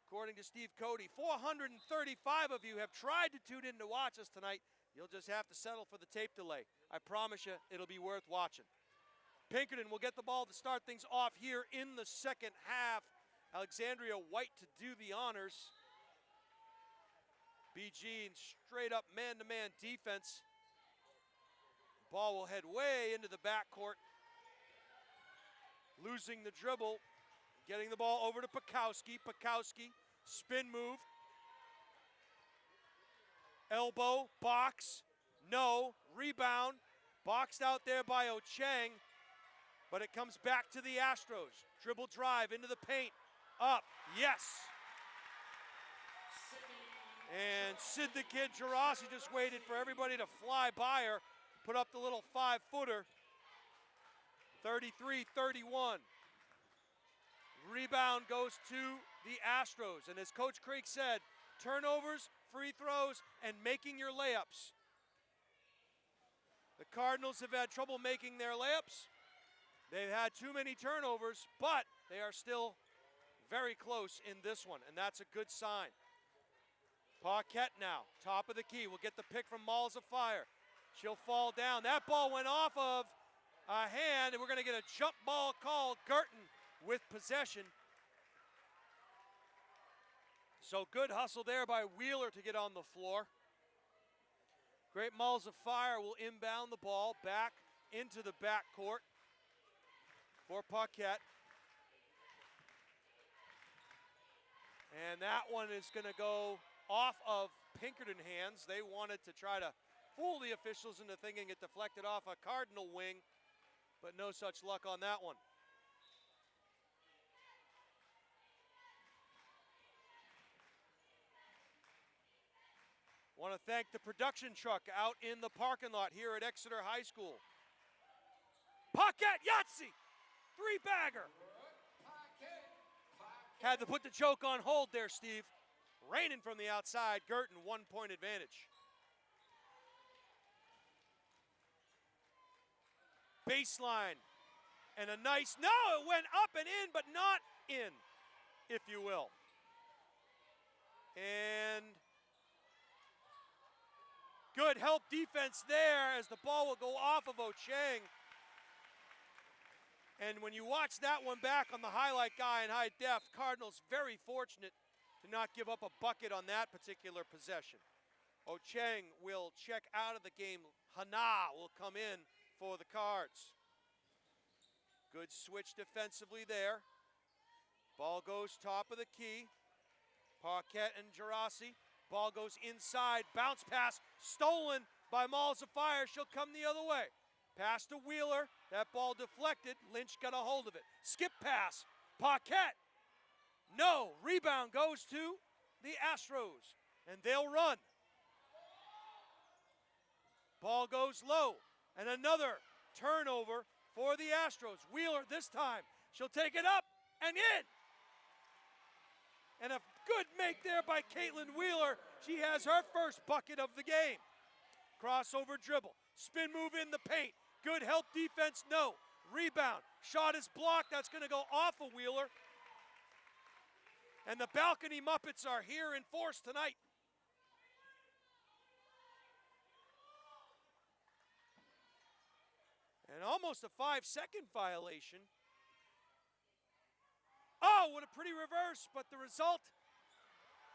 According to Steve Cody, 435 of you have tried to tune in to watch us tonight. You'll just have to settle for the tape delay. I promise you it'll be worth watching. Pinkerton will get the ball to start things off here in the second half. Alexandria White to do the honors. BG in straight up man-to-man defense. Ball will head way into the backcourt. Losing the dribble, getting the ball over to Pekowski. Pekowski, spin move. Elbow, box, no, rebound. Boxed out there by Ocheng. but it comes back to the Astros. Dribble drive into the paint, up, yes. And Sid the Kid Girassi just waited for everybody to fly by her, put up the little 5-footer. 33-31. Rebound goes to the Astros. And as Coach Craig said, turnovers, free throws, and making your layups. The Cardinals have had trouble making their layups. They've had too many turnovers, but they are still very close in this one, and that's a good sign. Paquette now, top of the key, will get the pick from Malls of Fire. She'll fall down. That ball went off of a hand, and we're going to get a jump ball call. Guertin with possession. So good hustle there by Wheeler to get on the floor. Great Malls of Fire will inbound the ball back into the backcourt for Paquette. And that one is going to go off of Pinkerton hands. They wanted to try to fool the officials into thinking it deflected off a Cardinal wing, but no such luck on that one. Want to thank the production truck out in the parking lot here at Exeter High School. Paquette, Yahtzee, 3-bagger. Had to put the choke on hold there, Steve. Raining from the outside, Guertin, 1-point advantage. Baseline, and a nice, no, it went up and in, but not in, if you will. And good help defense there as the ball will go off of Ochang. And when you watch that one back on the highlight guy in high def, Cardinals very fortunate to not give up a bucket on that particular possession. Ochang will check out of the game. Hana will come in for the Cards. Good switch defensively there. Ball goes top of the key. Paquette and Girassi. Ball goes inside, bounce pass, stolen by Malls of Fire. She'll come the other way. Pass to Wheeler, that ball deflected. Lynch got a hold of it. Skip pass, Paquette. No, rebound goes to the Astros, and they'll run. Ball goes low, and another turnover for the Astros. Wheeler this time, she'll take it up and in. And a good make there by Caitlin Wheeler. She has her first bucket of the game. Crossover dribble, spin move in the paint. Good help defense, no. Rebound, shot is blocked. That's going to go off of Wheeler. And the balcony Muppets are here in force tonight. And almost a 5-second violation. Oh, what a pretty reverse, but the result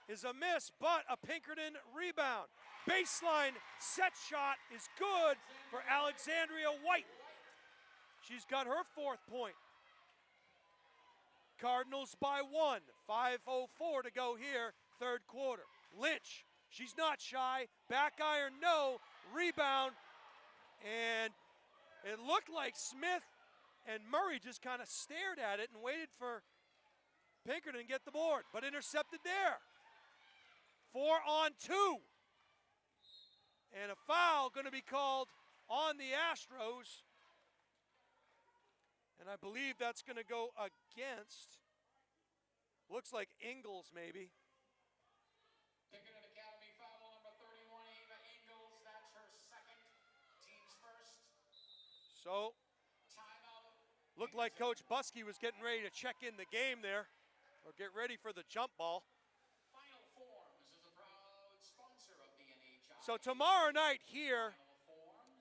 is a miss, but a Pinkerton rebound. Baseline set shot is good for Alexandria White. She's got her 4th point. Cardinals by 1, 5:04 to go here, 3rd quarter. Lynch, she's not shy, back iron, no, rebound, and it looked like Smith and Murray just kind of stared at it and waited for Pinkerton to get the board, but intercepted there. 4-on-2. And a foul going to be called on the Astros. And I believe that's going to go against, looks like Ingles maybe. Pinkerton Academy foul number 31, Ava Ingles. That's her 2nd, team's 1st. So, Timeout. looked like Coach Buskey was getting ready to check in the game there, or get ready for the jump ball. Final Forms is a proud sponsor of the NHIAA. So tomorrow night here,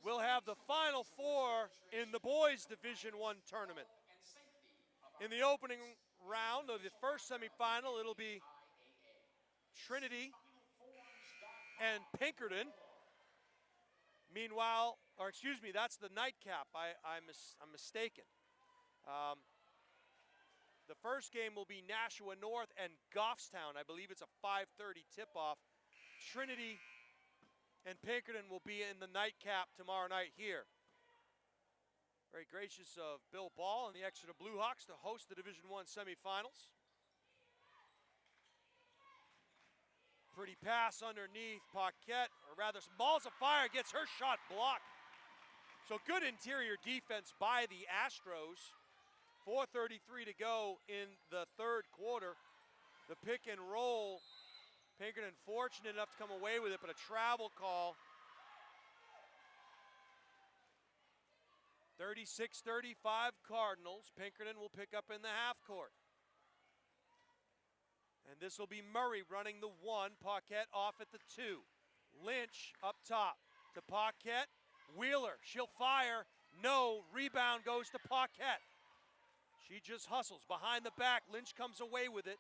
we'll have the Final Four in the boys Division I tournament. In the opening round of the first semifinal, it'll be Trinity and Pinkerton. Meanwhile, or excuse me, that's the nightcap. I'm mistaken. The first game will be Nashua North and Goffstown. I believe it's a 5:30 tip-off. Trinity and Pinkerton will be in the nightcap tomorrow night here. Very gracious of Bill Ball and the Exeter Blue Hawks to host the Division I semifinals. Pretty pass underneath Paquette, or rather Balls of Fire gets her shot blocked. So good interior defense by the Astros. 4:33 to go in the third quarter. The pick and roll, Pinkerton fortunate enough to come away with it, but a travel call. 36-35 Cardinals. Pinkerton will pick up in the half court. And this will be Murray running the 1, Paquette off at the 2. Lynch up top to Paquette. Wheeler, she'll fire. No, rebound goes to Paquette. She just hustles behind the back. Lynch comes away with it.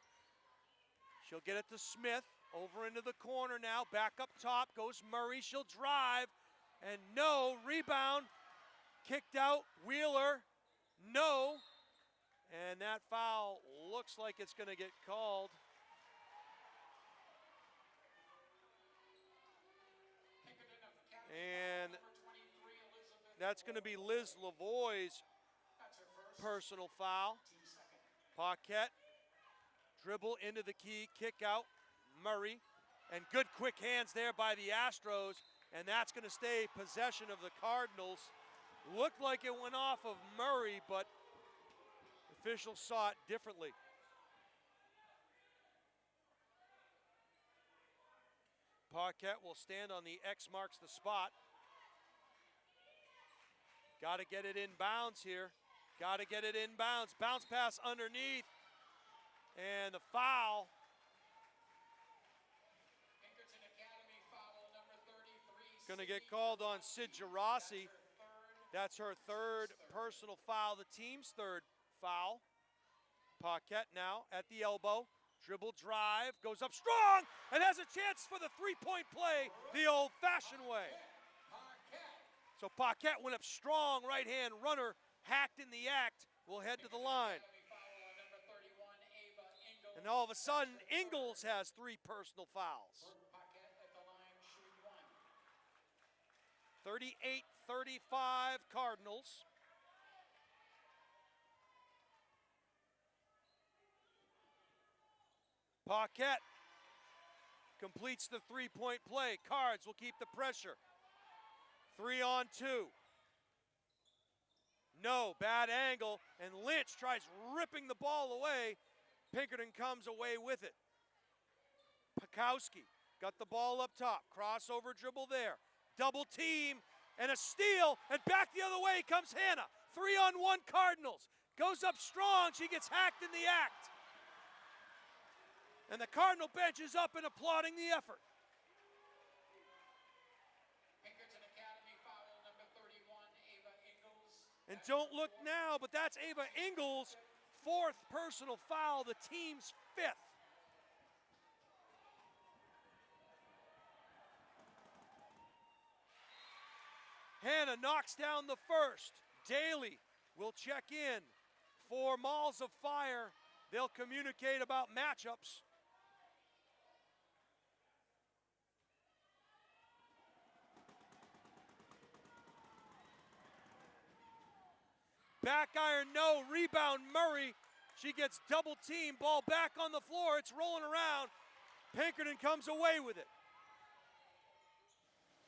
She'll get it to Smith. Over into the corner now. Back up top goes Murray. She'll drive. And no, rebound. Kicked out. Wheeler. No. And that foul looks like it's going to get called. And that's going to be Liz Lavoie's personal foul. Paquette, dribble into the key, kick out, Murray. And good quick hands there by the Astros, and that's going to stay possession of the Cardinals. Looked like it went off of Murray, but officials saw it differently. Paquette will stand on the X marks the spot. Got to get it in bounds here. Got to get it in bounds. Bounce pass underneath. And the foul. Pinkerton Academy foul number 33. Going to get called on Sid Gerasi. That's her third personal foul, the team's third foul. Paquette now at the elbow. Dribble drive, goes up strong, and has a chance for the three-point play the old-fashioned way. So Paquette went up strong, right-hand runner, hacked in the act, will head to the line. And all of a sudden, Ingles has 3 personal fouls. 38-35 Cardinals. Paquette completes the three-point play. Cards will keep the pressure. 3-on-2. No, bad angle, and Lynch tries ripping the ball away. Pinkerton comes away with it. Pakowski got the ball up top. Crossover dribble there. Double team, and a steal, and back the other way comes Hannah. 3-on-1 Cardinals. Goes up strong, she gets hacked in the act. And the Cardinal bench is up and applauding the effort. Pinkerton Academy foul number 31, Ava Ingles. And don't look now, but that's Ava Ingles' 4th personal foul, the team's 5th. Hannah knocks down the first. Daly will check in for Malls of Fire. They'll communicate about matchups. Back iron, no. Rebound, Murray. She gets double teamed. Ball back on the floor. It's rolling around. Pinkerton comes away with it.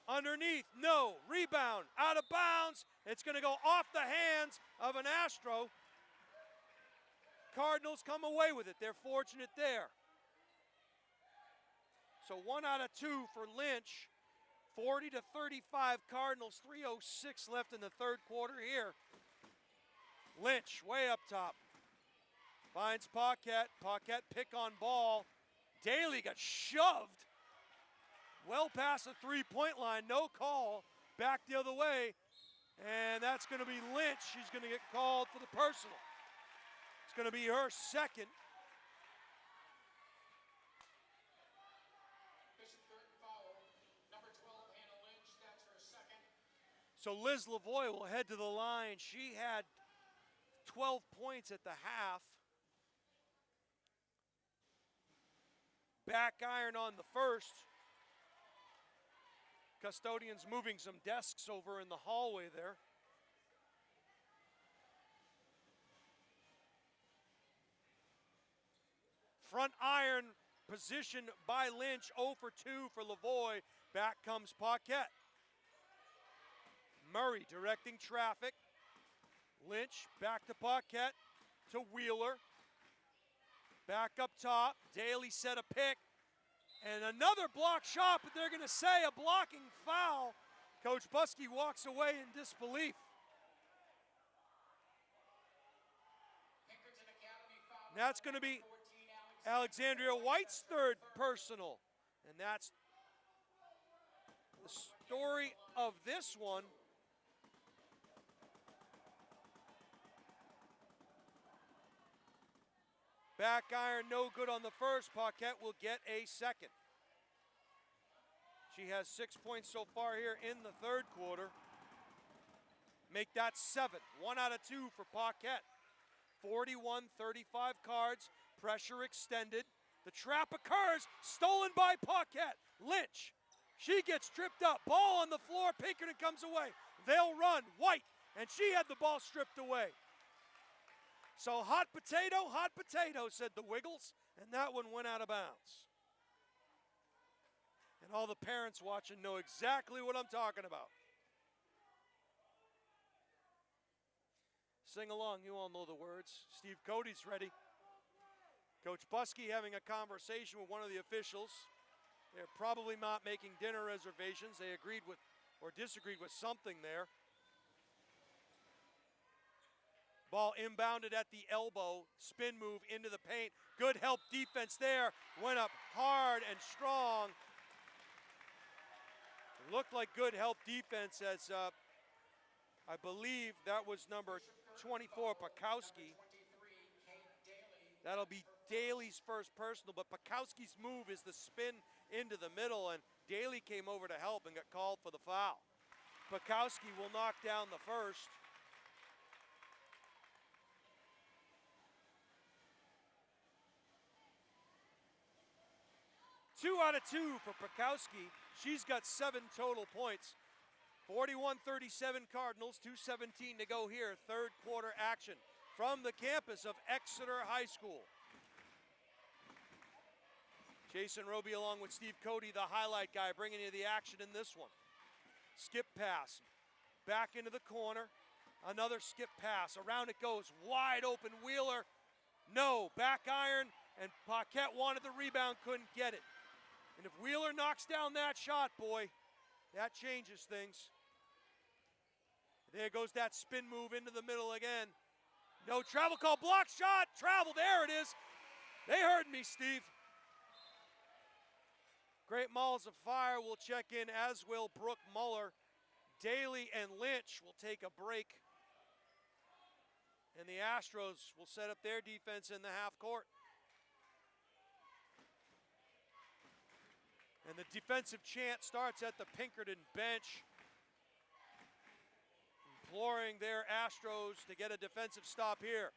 Underneath, no. Rebound, out of bounds. It's going to go off the hands of an Astro. Cardinals come away with it. They're fortunate there. So 1 out of 2 for Lynch. 40-35 Cardinals. 3:06 left in the third quarter here. Lynch way up top. Finds Paquette. Paquette pick on ball. Daly got shoved. Well past the three-point line. No call. Back the other way. And that's going to be Lynch. She's going to get called for the personal. It's going to be her second. Bishop Guertin foul number 12, Hannah Lynch. That's her second. So Liz Lavoie will head to the line. She had 12 points at the half. Back iron on the first. Custodians moving some desks over in the hallway there. Front iron position by Lynch, 0 for 2 for Lavoie. Back comes Paquette. Murray directing traffic. Lynch back to Paquette, to Wheeler. Back up top, Daly set a pick. And another block shot, but they're gonna say a blocking foul. Coach Buskey walks away in disbelief. And that's gonna be Alexandria White's third personal. And that's the story of this one. Back iron, no good on the first. Paquette will get a second. She has 6 points so far here in the third quarter. Make that 7. 1 out of 2 for Paquette. 41-35 Cards. Pressure extended. The trap occurs. Stolen by Paquette. Lynch. She gets tripped up. Ball on the floor. Pinkerton comes away. They'll run. White. And she had the ball stripped away. So hot potato, said the Wiggles, and that one went out of bounds. And all the parents watching know exactly what I'm talking about. Sing along, you all know the words. Steve Cody's ready. Coach Buskey having a conversation with one of the officials. They're probably not making dinner reservations. They agreed with or disagreed with something there. Ball inbounded at the elbow, spin move into the paint. Good help defense there. Went up hard and strong. It looked like good help defense as I believe that was number 24, Pakowski. That'll be Daly's first personal, but Pakowski's move is the spin into the middle, and Daly came over to help and got called for the foul. Pakowski will knock down the first. Two out of 2 for Pakowski. She's got 7 total points. 41-37 Cardinals, 2:17 to go here. Third quarter action from the campus of Exeter High School. Jason Roby along with Steve Cody, the highlight guy, bringing you the action in this one. Skip pass, back into the corner. Another skip pass, around it goes, wide open Wheeler. No, back iron, and Paquette wanted the rebound, couldn't get it. And if Wheeler knocks down that shot, boy, that changes things. There goes that spin move into the middle again. No travel call, block shot, travel, there it is. They heard me, Steve. Great Malls of Fire will check in, as will Brooke Muller. Daly and Lynch will take a break. And the Astros will set up their defense in the half court. And the defensive chant starts at the Pinkerton bench, imploring their Astros to get a defensive stop here.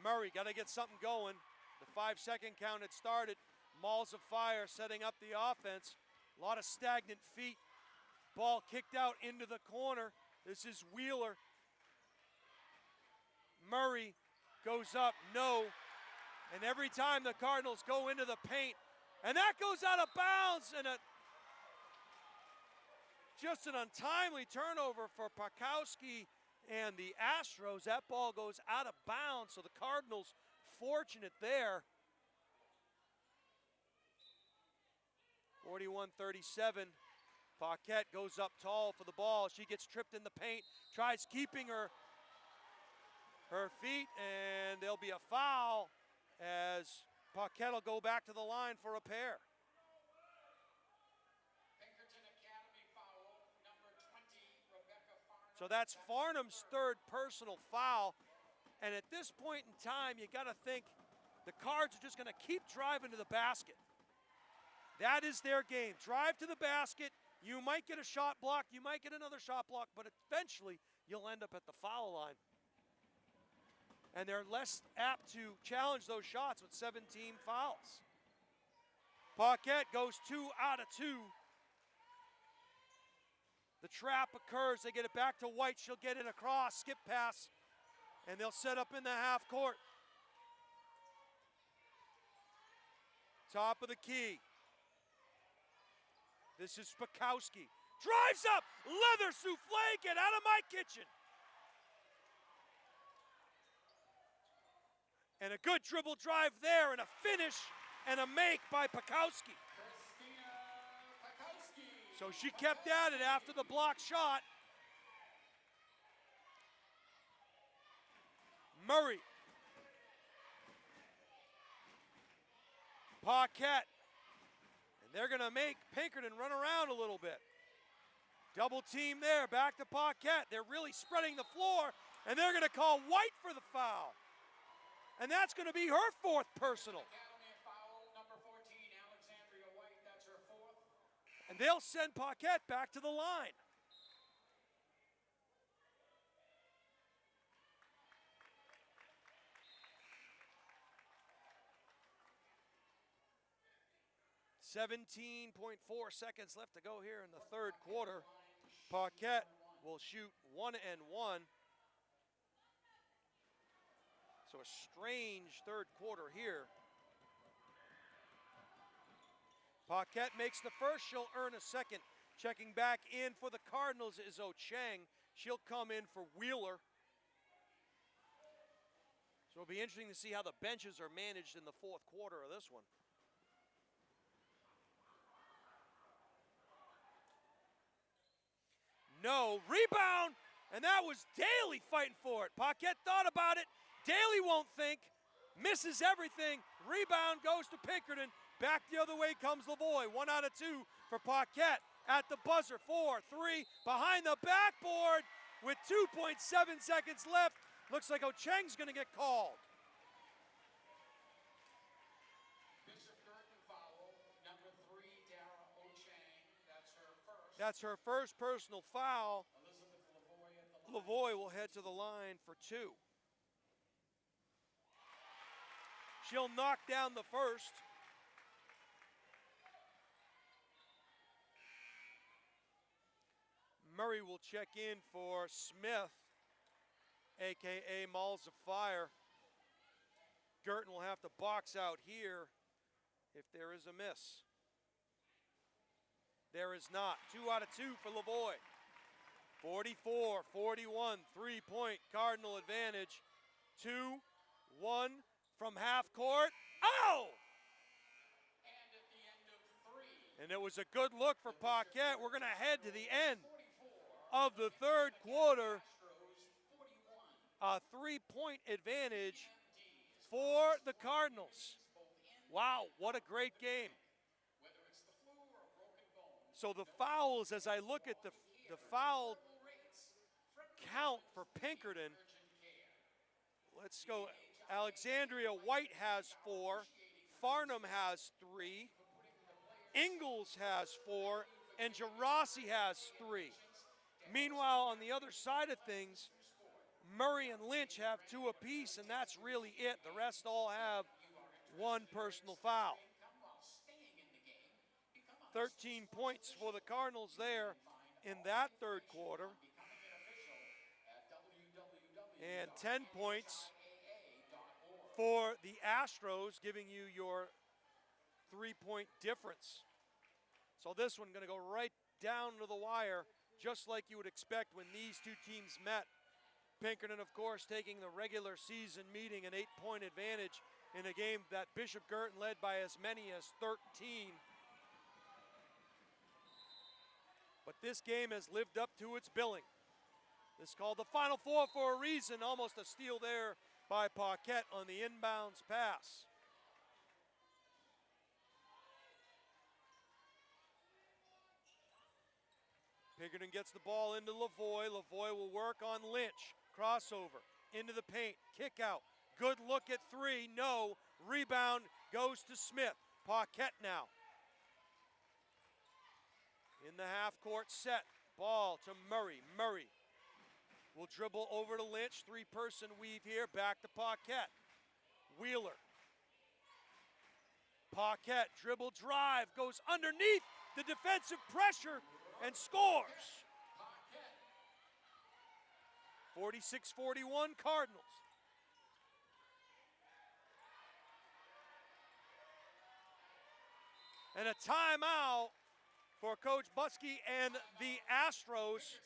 Murray got to get something going. The 5-second count had started. Malls of Fire setting up the offense. A lot of stagnant feet. Ball kicked out into the corner. This is Wheeler. Murray goes up, no. And every time the Cardinals go into the paint, and that goes out of bounds, and just an untimely turnover for Pakowski and the Astros. That ball goes out of bounds, so the Cardinals fortunate there. 41-37. Paquette goes up tall for the ball. She gets tripped in the paint, tries keeping her feet, and there'll be a foul as Paquette will go back to the line for a pair. Pinkerton Academy foul, number 20, Rebecca Farnham. So that's Farnham's third personal foul. And at this point in time, you got to think the Cards are just going to keep driving to the basket. That is their game. Drive to the basket. You might get a shot block. You might get another shot block, but eventually you'll end up at the foul line. And they're less apt to challenge those shots with 17 fouls. Paquette goes 2 out of 2. The trap occurs. They get it back to White. She'll get it across. Skip pass. And they'll set up in the half court. Top of the key. This is Spakowski. Drives up. Leather souffle. Get out of my kitchen. And a good dribble drive there, and a finish and a make by Pakowski. So she kept at it after the block shot. Murray. Paquette. And they're going to make Pinkerton run around a little bit. Double team there, back to Paquette. They're really spreading the floor, and they're going to call White for the foul. And that's going to be her fourth personal. And they'll send Paquette back to the line. .4 seconds left to go here in the third quarter. Paquette will shoot 1 and 1. So a strange third quarter here. Paquette makes the first, she'll earn a second. Checking back in for the Cardinals is Ocheng. She'll come in for Wheeler. So it'll be interesting to see how the benches are managed in the fourth quarter of this one. No, rebound, and that was Daly fighting for it. Paquette thought about it. Daly won't think, misses everything. Rebound goes to Pinkerton. Back the other way comes Lavoie. 1 out of 2 for Paquette at the buzzer. 4-3 behind the backboard with 2.7 seconds left. Looks like Ocheng's going to get called. Bishop Guertin foul, number 3, Dara Ocheng. That's her first. That's her first personal foul. Elizabeth Lavoie at the line. Lavoie will head to the line for 2. She'll knock down the first. Murray will check in for Smith, AKA Malls of Fire. Guertin will have to box out here if there is a miss. There is not. 2 out of 2 for Lavoie. 44-41, 3-point Cardinal advantage. 2-1 from half court. Oh! And at the end of 3. And it was a good look for Paquette. We're going to head to the end of the third quarter. A 3-point advantage for the Cardinals. Wow, what a great game. So the fouls, as I look at the foul count for Pinkerton, let's go. Alexandria White has 4, Farnham has 3, Ingles has 4, and Gerasi has 3. Meanwhile, on the other side of things, Murray and Lynch have 2 apiece, and that's really it. The rest all have 1 personal foul. 13 points for the Cardinals there in that third quarter. And 10 points for the Astros, giving you your 3-point difference. So this one going to go right down to the wire, just like you would expect when these two teams met. Pinkerton, of course, taking the regular season meeting, an 8-point advantage in a game that Bishop Guertin led by as many as 13. But this game has lived up to its billing. This is called the Final Four for a reason. Almost a steal there by Paquette on the inbounds pass. Pinkerton gets the ball into Lavoie. Lavoie will work on Lynch. Crossover into the paint. Kick out. Good look at 3. No. Rebound goes to Smith. Paquette now. In the half-court set. Ball to Murray. Murray will dribble over to Lynch. 3-person weave here. Back to Paquette. Wheeler. Paquette dribble drive. Goes underneath the defensive pressure and scores. 46-41 Cardinals. And a timeout for Coach Buskey and the Astros.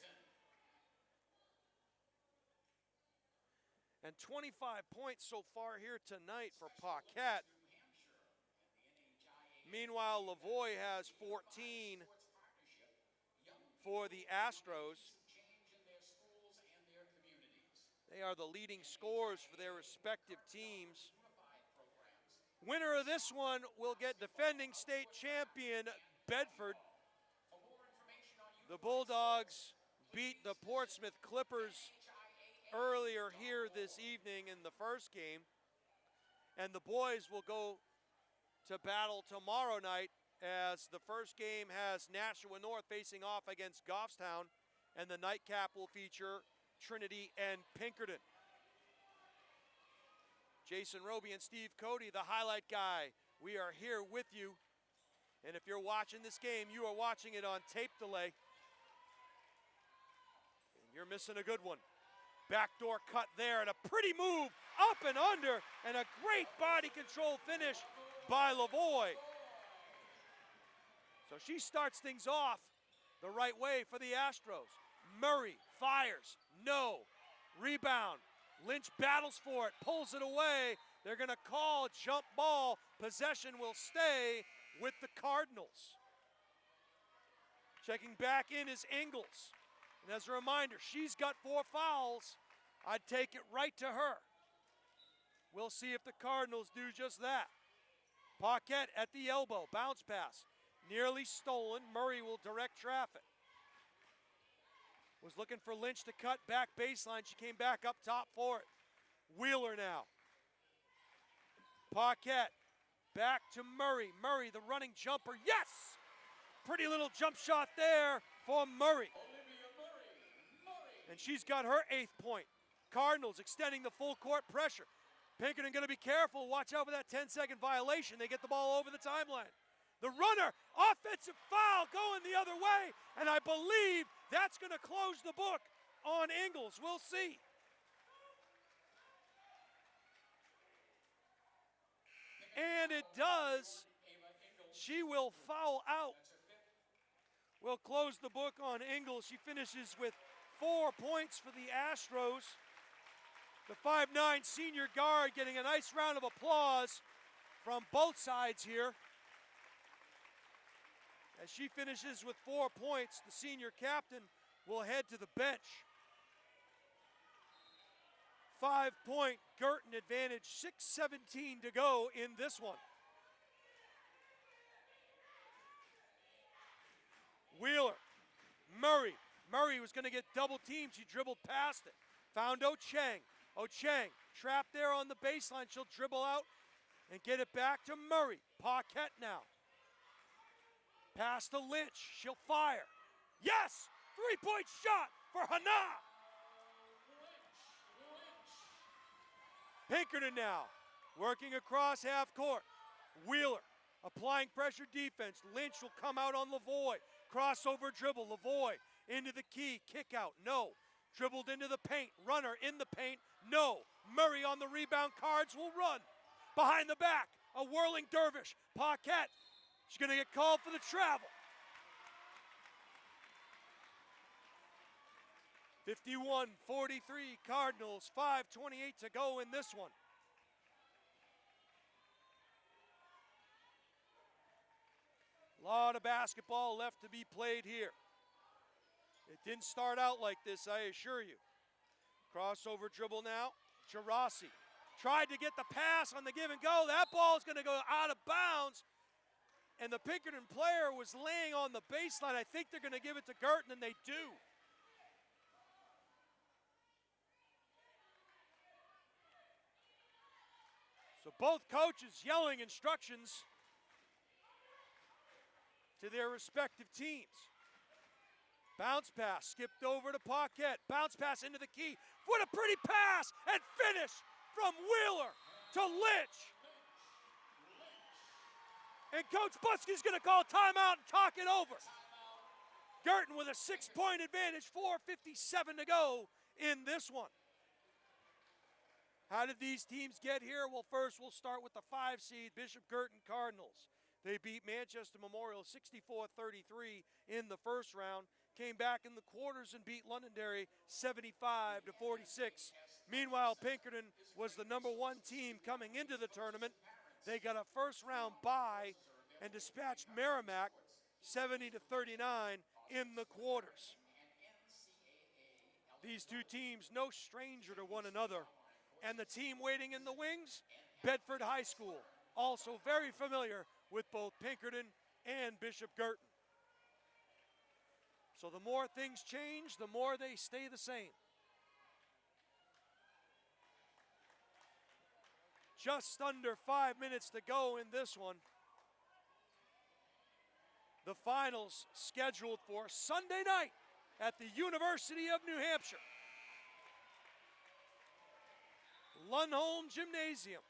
And 25 points so far here tonight for Paquette. Meanwhile, Lavoie has 14 for the Astros. They are the leading scorers for their respective teams. Winner of this one will get defending state champion Bedford. The Bulldogs beat the Portsmouth Clippers earlier here this evening in the first game. And the boys will go to battle tomorrow night as the first game has Nashua North facing off against Goffstown, and the nightcap will feature Trinity and Pinkerton. Jason Roby and Steve Cody, the highlight guy. We are here with you. And if you're watching this game, you are watching it on tape delay. And you're missing a good one. Backdoor cut there, and a pretty move up and under, and a great body control finish by Lavoie. So she starts things off the right way for the Astros. Murray fires, no. Rebound, Lynch battles for it, pulls it away. They're gonna call jump ball. Possession will stay with the Cardinals. Checking back in is Ingles. And as a reminder, she's got 4 fouls. I'd take it right to her. We'll see if the Cardinals do just that. Paquette at the elbow, bounce pass. Nearly stolen, Murray will direct traffic. Was looking for Lynch to cut back baseline, she came back up top for it. Wheeler now. Paquette, back to Murray. Murray, the running jumper, yes! Pretty little jump shot there for Murray. And she's got her 8th point. Cardinals extending the full court pressure. Pinkerton gonna be careful, watch out for that 10-second violation. They get the ball over the timeline. The runner, offensive foul going the other way, and I believe that's gonna close the book on Ingles. We'll see. And it does. She will foul out. We'll close the book on Ingles. She finishes with 4 points for the Astros. The 5'9" senior guard getting a nice round of applause from both sides here. As she finishes with 4 points, the senior captain will head to the bench. 5-point Guertin advantage, 6:17 to go in this one. Wheeler, Murray. Murray was going to get double teamed. She dribbled past it. Found Ocheng. Ocheng trapped there on the baseline. She'll dribble out and get it back to Murray. Paquette now. Pass to Lynch. She'll fire. Yes! 3-point shot for Hana. Pinkerton now working across half court. Wheeler applying pressure defense. Lynch will come out on Lavoie. Crossover dribble. Lavoie into the key. Kick out. No. Dribbled into the paint. Runner in the paint. No. Murray on the rebound. Cards will run. Behind the back. A whirling dervish. Paquette. She's going to get called for the travel. 51-43 Cardinals. 5:28 to go in this one. A lot of basketball left to be played here. It didn't start out like this, I assure you. Crossover dribble now. Chirasi tried to get the pass on the give and go. That ball is going to go out of bounds. And the Pinkerton player was laying on the baseline. I think they're going to give it to Guertin, and they do. So both coaches yelling instructions to their respective teams. Bounce pass, skipped over to Paquette. Bounce pass into the key. What a pretty pass, and finish from Wheeler to Lynch. And Coach Buskey's gonna call timeout and talk it over. Guertin with a 6-point advantage, 4:57 to go in this one. How did these teams get here? Well, first we'll start with the 5 seed, Bishop Guertin Cardinals. They beat Manchester Memorial 64-33 in the first round, came back in the quarters and beat Londonderry 75-46. Meanwhile, Pinkerton was the #1 team coming into the tournament. They got a first-round bye and dispatched Merrimack 70-39 in the quarters. These two teams, no stranger to one another. And the team waiting in the wings, Bedford High School, also very familiar with both Pinkerton and Bishop Guertin. So the more things change, the more they stay the same. Just under 5 minutes to go in this one. The finals scheduled for Sunday night at the University of New Hampshire. Lundholm Gymnasium.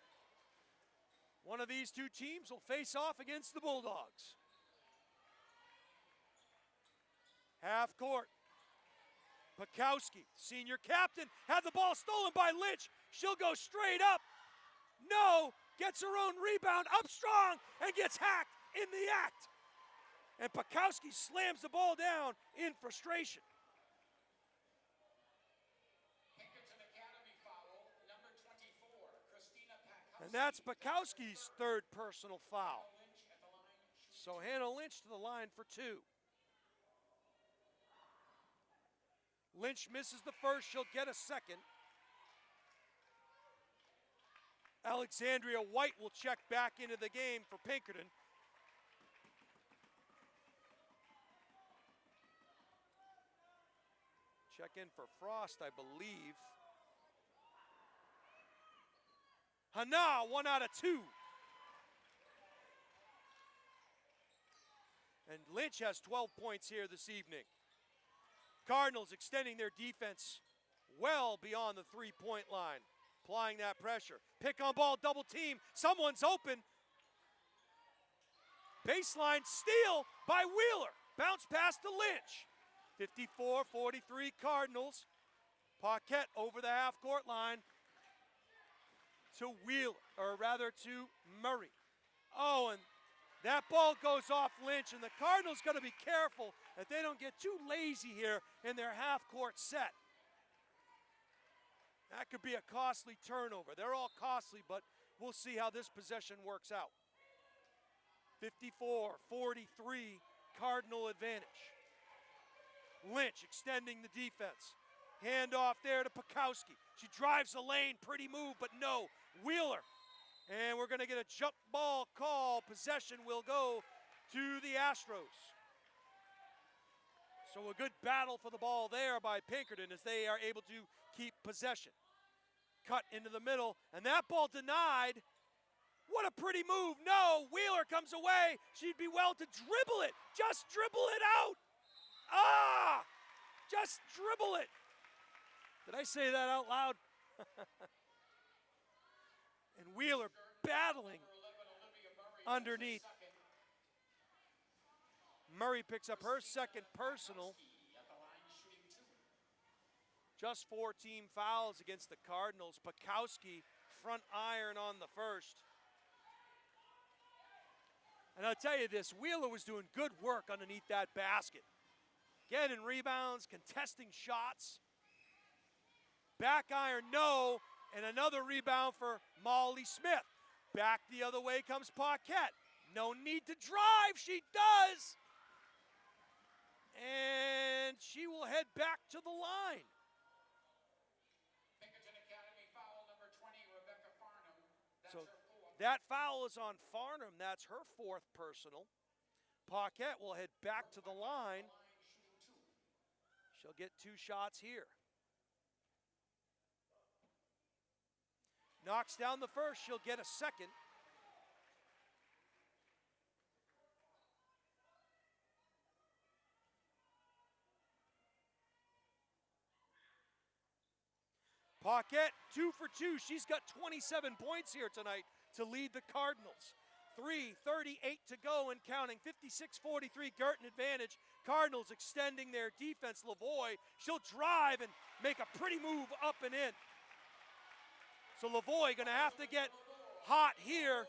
One of these two teams will face off against the Bulldogs. Half court. Pakowski, senior captain, had the ball stolen by Lynch. She'll go straight up. No, gets her own rebound up strong and gets hacked in the act. And Pakowski slams the ball down in frustration. And that's Pakowski's third personal foul. So Hannah Lynch to the line for 2. Lynch misses the first, she'll get a second. Alexandria White will check back into the game for Pinkerton. Check in for Frost, I believe. Hana, 1 out of 2. And Lynch has 12 points here this evening. Cardinals extending their defense well beyond the 3-point line, applying that pressure. Pick on ball, double team, someone's open. Baseline steal by Wheeler. Bounce pass to Lynch. 54-43 Cardinals. Paquette over the half-court line to Wheeler, or rather to Murray. Oh, and that ball goes off Lynch, and the Cardinals got to be careful that they don't get too lazy here in their half-court set. That could be a costly turnover. They're all costly, but we'll see how this possession works out. 54-43 Cardinal advantage. Lynch extending the defense. Hand off there to Pakowski. She drives the lane, pretty move, but no. Wheeler. And we're going to get a jump ball call. Possession will go to the Astros. So a good battle for the ball there by Pinkerton as they are able to keep possession. Cut into the middle, and that ball denied. What a pretty move. No, Wheeler comes away. She'd be well to dribble it. Just dribble it out. Ah! Just dribble it. Did I say that out loud? And Wheeler battling underneath. Murray picks up her second personal. Just 4 team fouls against the Cardinals. Pakowski front iron on the first. And I'll tell you this, Wheeler was doing good work underneath that basket. Getting rebounds, contesting shots. Back iron, no. And another rebound for Molly Smith. Back the other way comes Paquette. No need to drive, she does. And she will head back to the line. Pinkerton Academy foul number 20, Rebecca Farnham. That's So her 4th. that foul is on Farnham. That's her 4th personal. Paquette will head back to the line. She'll get 2 shots here. Knocks down the first, she'll get a second. Paquette, 2 for 2. She's got 27 points here tonight to lead the Cardinals. 3:38 to go and counting. 56-43 Guertin advantage. Cardinals extending their defense. Lavoie, she'll drive and make a pretty move up and in. So Lavoie going to have to get hot here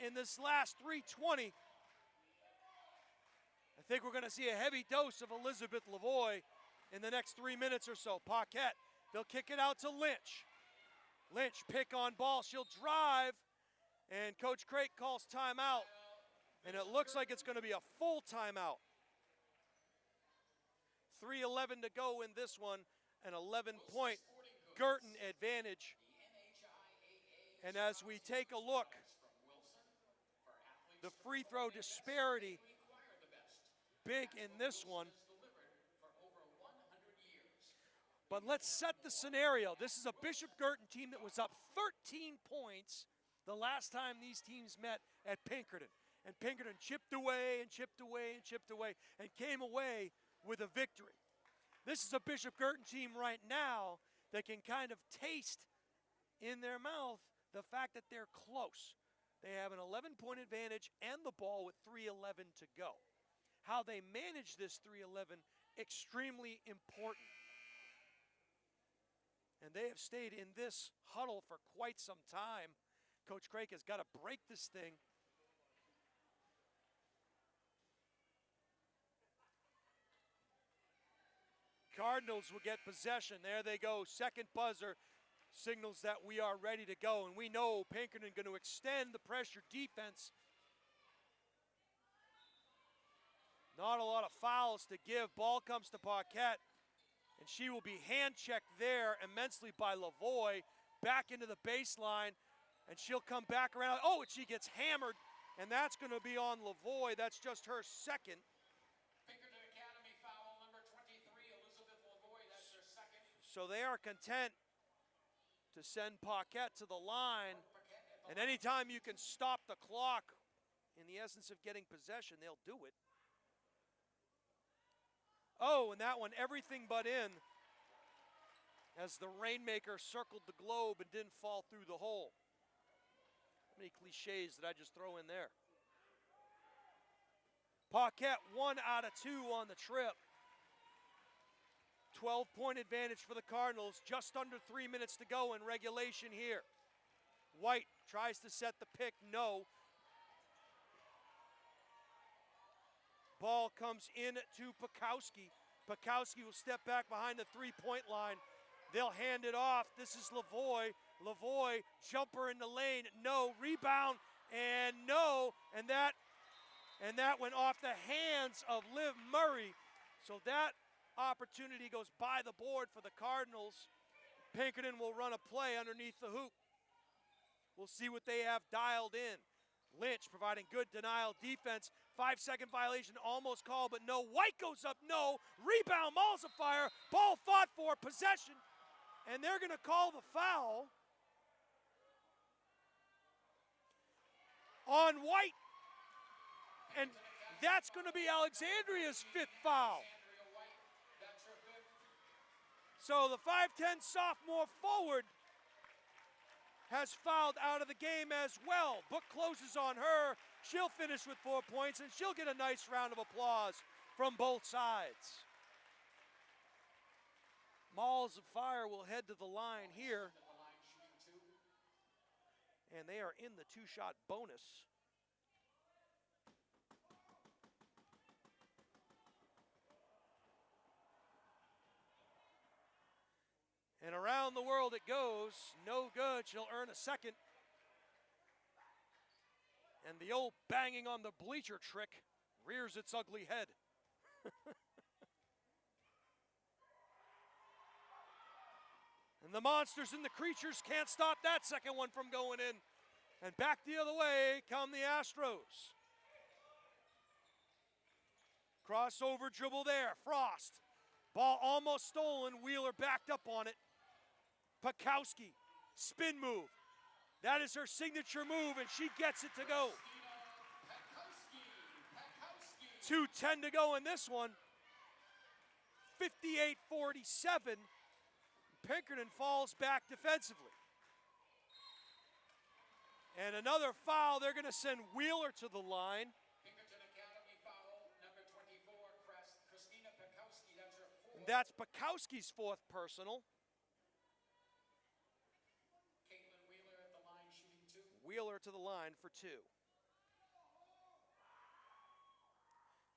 in this last 3:20 I think we're going to see a heavy dose of Elizabeth Lavoie in the next 3 minutes or so. Paquette, they'll kick it out to Lynch. Lynch, pick on ball, she'll drive, and Coach Craik calls timeout, and it looks like it's going to be a full timeout. 3:11 to go in this one, an 11-point Guertin advantage. And as we take a look, the free throw disparity big in this one. But let's set the scenario. This is a Bishop Guertin team that was up 13 points the last time these teams met at Pinkerton. And Pinkerton chipped away and chipped away and chipped away and came away with a victory. This is a Bishop Guertin team right now that can kind of taste in their mouth the fact that they're close. They have an 11-point advantage and the ball with 3:11 to go. How they manage this 3:11, extremely important. And they have stayed in this huddle for quite some time. Coach Craik has got to break this thing. Cardinals will get possession. There they go. Second buzzer signals that we are ready to go. And we know Pinkerton going to extend the pressure defense. Not a lot of fouls to give. Ball comes to Paquette. And she will be hand-checked there immensely by Lavoie. Back into the baseline. And she'll come back around. Oh, and she gets hammered. And that's going to be on Lavoie. That's just her second. Pinkerton Academy foul number 23, Elizabeth Lavoie. That's her second. So they are content to send Paquette to the line. And anytime you can stop the clock in the essence of getting possession, they'll do it. Oh, and that one, everything but in, as the Rainmaker circled the globe and didn't fall through the hole. How many cliches did I just throw in there? Paquette 1 out of 2 on the trip. 12-point advantage for the Cardinals, just under 3 minutes to go in regulation here. White tries to set the pick, no. Ball comes in to Pekowski. Pekowski will step back behind the three-point line. They'll hand it off. This is Lavoie. Lavoie, jumper in the lane, no. Rebound, and no. And that went off the hands of Liv Murray. So that opportunity goes by the board for the Cardinals. Pinkerton will run a play underneath the hoop. We'll see what they have dialed in. Lynch providing good denial defense. 5-second violation almost called, but no. White goes up, no. Rebound, Malls of fire. Ball fought for, possession. And they're going to call the foul on White. And that's going to be Alexandria's 5th foul. So the 5'10" sophomore forward has fouled out of the game as well. Book closes on her. She'll finish with 4 points, and she'll get a nice round of applause from both sides. Malls of Fire will head to the line here. And they are in the 2-shot bonus. And around the world it goes. No good. She'll earn a second. And the old banging on the bleacher trick rears its ugly head. And the monsters and the creatures can't stop that second one from going in. And back the other way come the Astros. Crossover dribble there. Frost. Ball almost stolen. Wheeler backed up on it. Pekowski, spin move. That is her signature move, and she gets it to go. 2:10 to go in this one. 58-47. Pinkerton falls back defensively. And another foul. They're going to send Wheeler to the line. Pinkerton Academy foul number 24, Christina Pekowski. That's her 4th. That's Pekowski's 4th personal. Wheeler to the line for 2.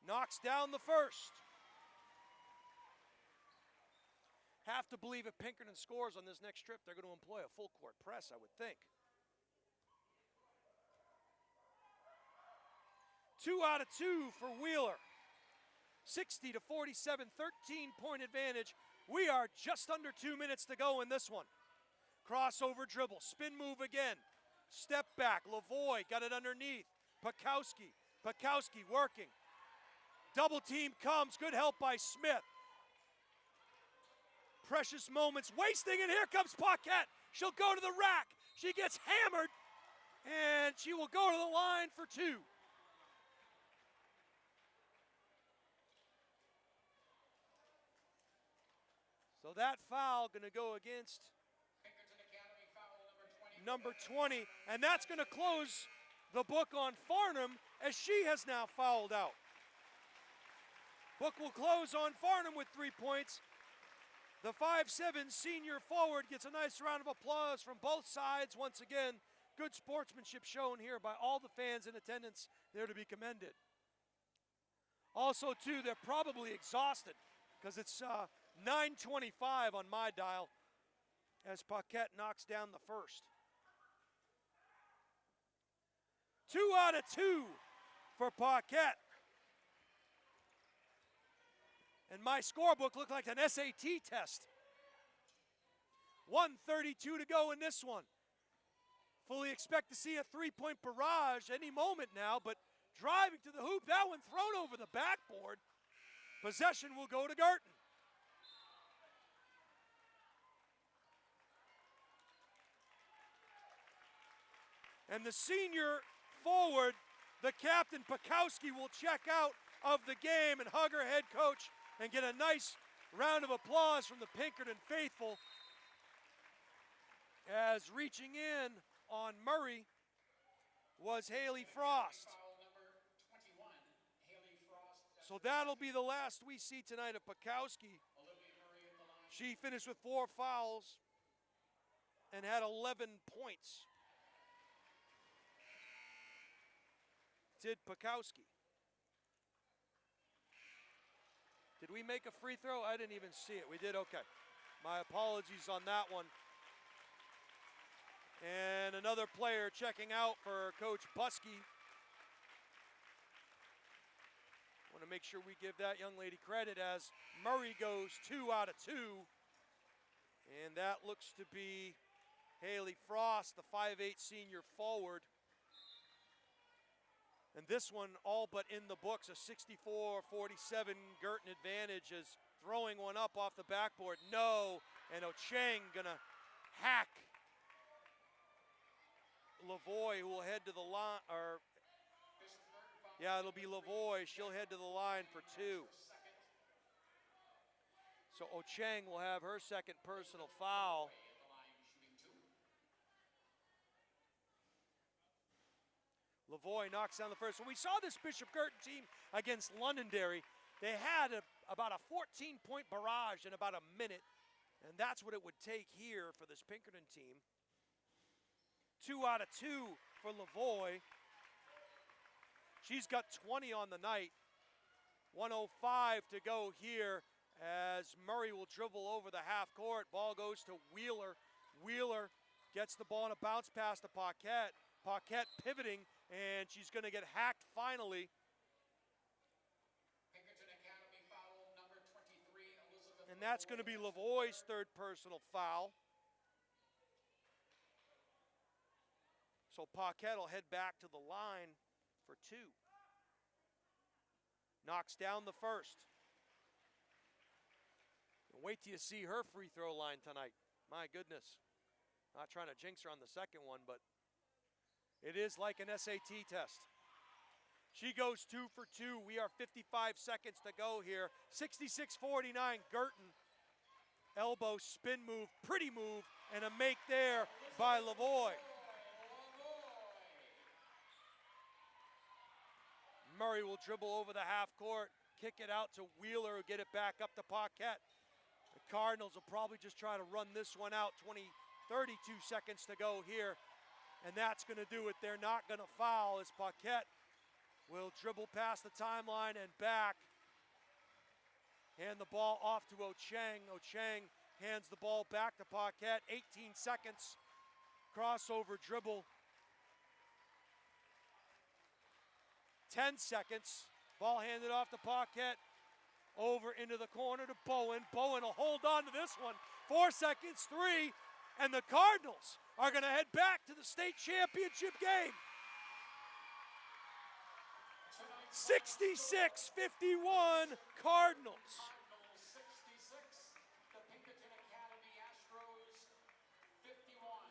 knocks down the first. Have to believe if Pinkerton scores on this next trip, they're going to employ a full court press, I would think. 2 out of 2 for Wheeler. 60 to 47, 13-point advantage. We are just under 2 minutes to go in this one. Crossover dribble, spin move again. Step back, Lavoie got it underneath. Pakowski working. Double team comes, good help by Smith. Precious moments, wasting it, here comes Paquette. She'll go to the rack, she gets hammered, and she will go to the line for 2. So that foul gonna go against number 20, and that's gonna close the book on Farnham as she has now fouled out. Book will close on Farnham with 3 points. The 5'7" senior forward gets a nice round of applause from both sides. Once again, good sportsmanship shown here by all the fans in attendance. They're to be commended. Also, too, they're probably exhausted because it's 9:25 on my dial as Paquette knocks down the first. 2 out of 2 for Paquette. And my scorebook looked like an SAT test. 1:32 to go in this one. Fully expect to see a 3-point barrage any moment now, but driving to the hoop, that one thrown over the backboard. Possession will go to Guertin. And the senior forward, the captain, Pakowski, will check out of the game and hug her head coach and get a nice round of applause from the Pinkerton faithful as reaching in on Murray was Haley Frost. So that'll be the last we see tonight of Pakowski. She finished with 4 fouls and had 11 points. Did Pakowski. Did we make a free throw? I didn't even see it. We did, okay. My apologies on that one. And another player checking out for Coach Buskey. Want to make sure we give that young lady credit as Murray goes 2 out of 2. And that looks to be Haley Frost, the 5'8" senior forward. And this one all but in the books, a 64-47 Guertin advantage is throwing one up off the backboard. No, and Ocheng gonna hack Lavoie, who will head to the line, or yeah, it'll be Lavoie. She'll head to the line for 2. So Ocheng will have her second personal foul. Lavoie knocks down the first. When we saw this Bishop Guertin team against Londonderry, they had about a 14-point barrage in about a minute, and that's what it would take here for this Pinkerton team. 2 out of 2 for Lavoie. She's got 20 on the night. 1:05 to go here as Murray will dribble over the half court. Ball goes to Wheeler. Wheeler gets the ball in a bounce pass to Paquette. Paquette pivoting, and she's going to get hacked finally. Pinkerton Academy foul number 23, Elizabeth. And that's going to be Lavoie's third personal foul. So Paquette will head back to the line for 2. Knocks down the first. And wait till you see her free throw line tonight. My goodness. Not trying to jinx her on the second one, but it is like an SAT test. She goes 2 for 2. We are 55 seconds to go here. 66-49, Guertin. Elbow spin move, pretty move, and a make there by Lavoie. Murray will dribble over the half court, kick it out to Wheeler, get it back up to Paquette. The Cardinals will probably just try to run this one out. 32 seconds to go here, and that's going to do it. They're not going to foul as Paquette will dribble past the timeline and back. Hand the ball off to Ocheng. Ocheng hands the ball back to Paquette. 18 seconds. Crossover dribble. 10 seconds. Ball handed off to Paquette. Over into the corner to Bowen. Bowen will hold on to this one. 4 seconds, 3. And the Cardinals are going to head back to the state championship game. 66-51 Cardinals. 66, the Pinkerton Academy Astros 51.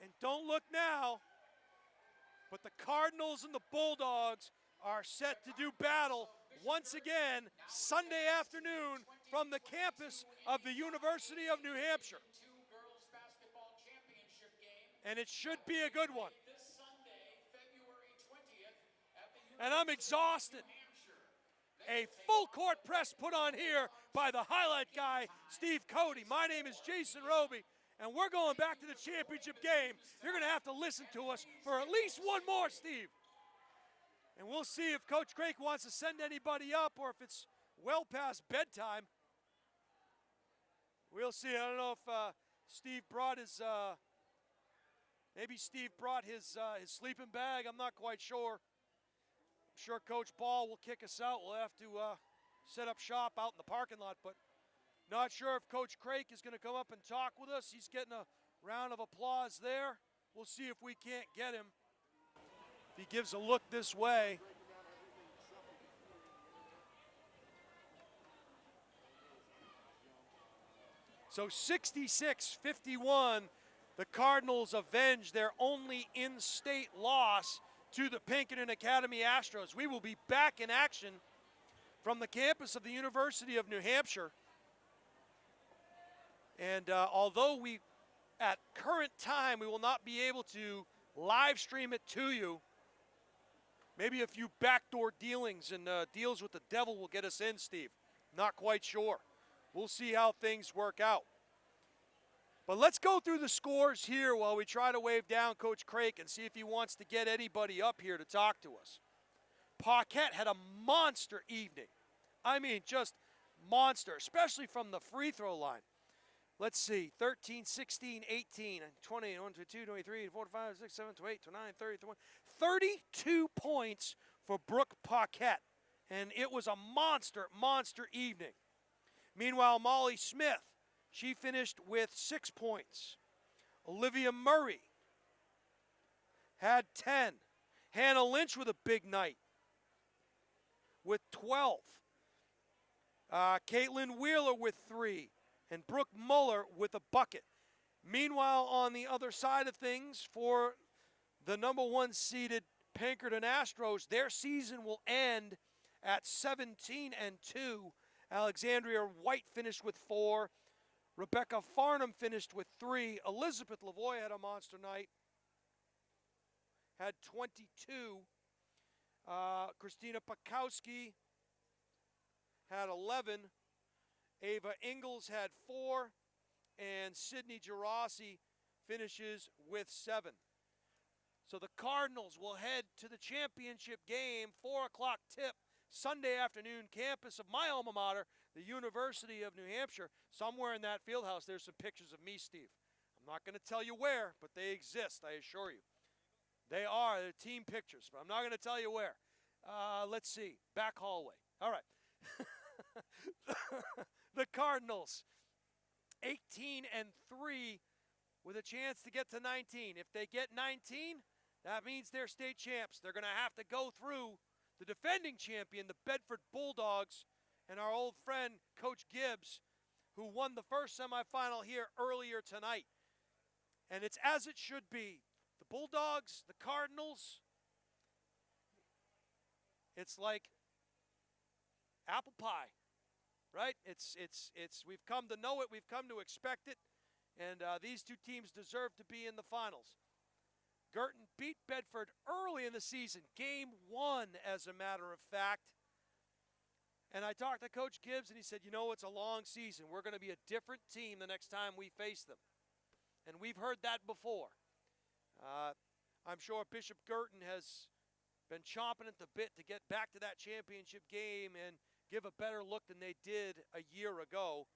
And don't look now, but the Cardinals and the Bulldogs are set to do battle once again Sunday afternoon from the campus of the University of New Hampshire. Girls basketball championship game And it should be a good one. this Sunday, February 20th at the And I'm exhausted. Hampshire. A full court press put on here by the highlight guy, Steve Cody. My name is Jason Roby, and we're going back to the championship game. You're going to have to listen to us for at least one more, Steve. And we'll see if Coach Craik wants to send anybody up or if it's well past bedtime. We'll see. I don't know if Steve brought his, maybe Steve brought his sleeping bag. I'm not quite sure. I'm sure Coach Ball will kick us out. We'll have to set up shop out in the parking lot, but not sure if Coach Craik is going to come up and talk with us. He's getting a round of applause there. We'll see if we can't get him. If he gives a look this way. So 66-51, the Cardinals avenge their only in-state loss to the Pinkerton Academy Astros. We will be back in action from the campus of the University of New Hampshire. And although we, at current time, we will not be able to live stream it to you, maybe a few backdoor dealings and deals with the devil will get us in, Steve. Not quite sure. We'll see how things work out. But let's go through the scores here while we try to wave down Coach Craik and see if he wants to get anybody up here to talk to us. Paquette had a monster evening. I mean, just monster, especially from the free throw line. Let's see, 13, 16, 18, 20, 1, 2, 23, 4, 5, 6, 7, 8, 9, 30, 31. 32 points for Brooke Paquette, and it was a monster evening. Meanwhile, Molly Smith, she finished with 6 points. Olivia Murray had 10. Hannah Lynch with a big night with 12. Caitlin Wheeler with 3. And Brooke Muller with a bucket. Meanwhile, on the other side of things, for the number 1 seeded Pinkerton Astros, their season will end at 17-2. Alexandria White finished with 4. Rebecca Farnham finished with 3. Elizabeth Lavoie had a monster night, had 22. Christina Pakowski had 11. Ava Ingalls had 4, and Sydney Gerasi finishes with 7. So the Cardinals will head to the championship game, 4 o'clock tip, Sunday afternoon, campus of my alma mater, the University of New Hampshire. Somewhere in that field house, there's some pictures of me, Steve. I'm not going to tell you where, but they exist, I assure you. They're team pictures, but I'm not going to tell you where. Let's see, back hallway. All right. The Cardinals, 18-3 with a chance to get to 19. If they get 19, that means they're state champs. They're going to have to go through the defending champion, the Bedford Bulldogs, and our old friend, Coach Gibbs, who won the first semifinal here earlier tonight. And it's as it should be. The Bulldogs, the Cardinals, it's like apple pie. Right? We've come to know it. We've come to expect it. And these two teams deserve to be in the finals. Guertin beat Bedford early in the season. Game 1, as a matter of fact. And I talked to Coach Gibbs, and he said, you know, it's a long season. We're going to be a different team the next time we face them. And we've heard that before. I'm sure Bishop Guertin has been chomping at the bit to get back to that championship game and give a better look than they did a year ago,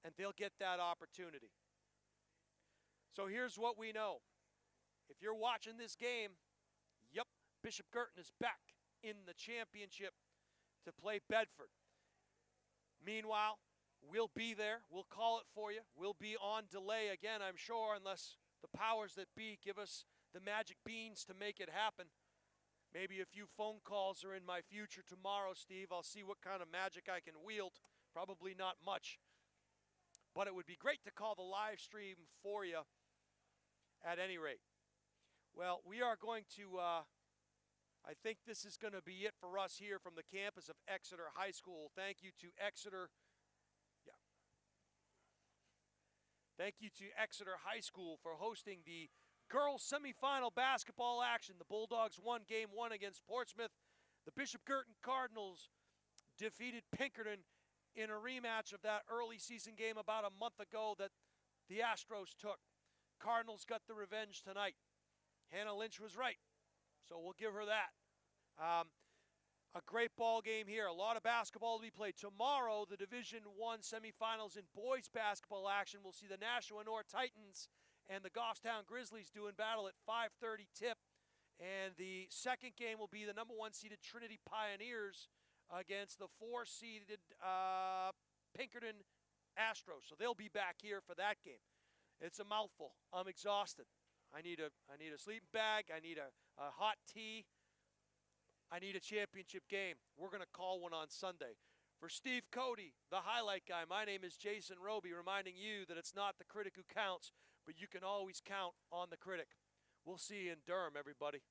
and they'll get that opportunity. So here's what we know. If you're watching this game, yep, Bishop Guertin is back in the championship to play Bedford. Meanwhile, we'll be there. We'll call it for you. We'll be on delay again, I'm sure, unless the powers that be give us the magic beans to make it happen. Maybe a few phone calls are in my future tomorrow, Steve. I'll see what kind of magic I can wield. Probably not much. But it would be great to call the live stream for you at any rate. Well, we are going to, I think this is going to be it for us here from the campus of Exeter High School. Thank you to Exeter. Yeah. Thank you to Exeter High School for hosting the girls semifinal basketball action. The Bulldogs won game 1 against Portsmouth. The Bishop Guertin Cardinals defeated Pinkerton in a rematch of that early season game about a month ago that the Astros took. Cardinals got the revenge tonight. Hannah Lynch was right, so we'll give her that. A great ball game here. A lot of basketball to be played. Tomorrow, the Division I semifinals in boys basketball action. We'll see the Nashua North Titans and the Goffstown Grizzlies doing battle at 5:30 tip. And the second game will be the number 1 seeded Trinity Pioneers against the 4 seeded Pinkerton Astros. So they'll be back here for that game. It's a mouthful. I'm exhausted. I need a sleeping bag. I need a hot tea. I need a championship game. We're going to call one on Sunday. For Steve Cody, the highlight guy, my name is Jason Roby, reminding you that it's not the critic who counts, but you can always count on the critic. We'll see you in Durham, everybody.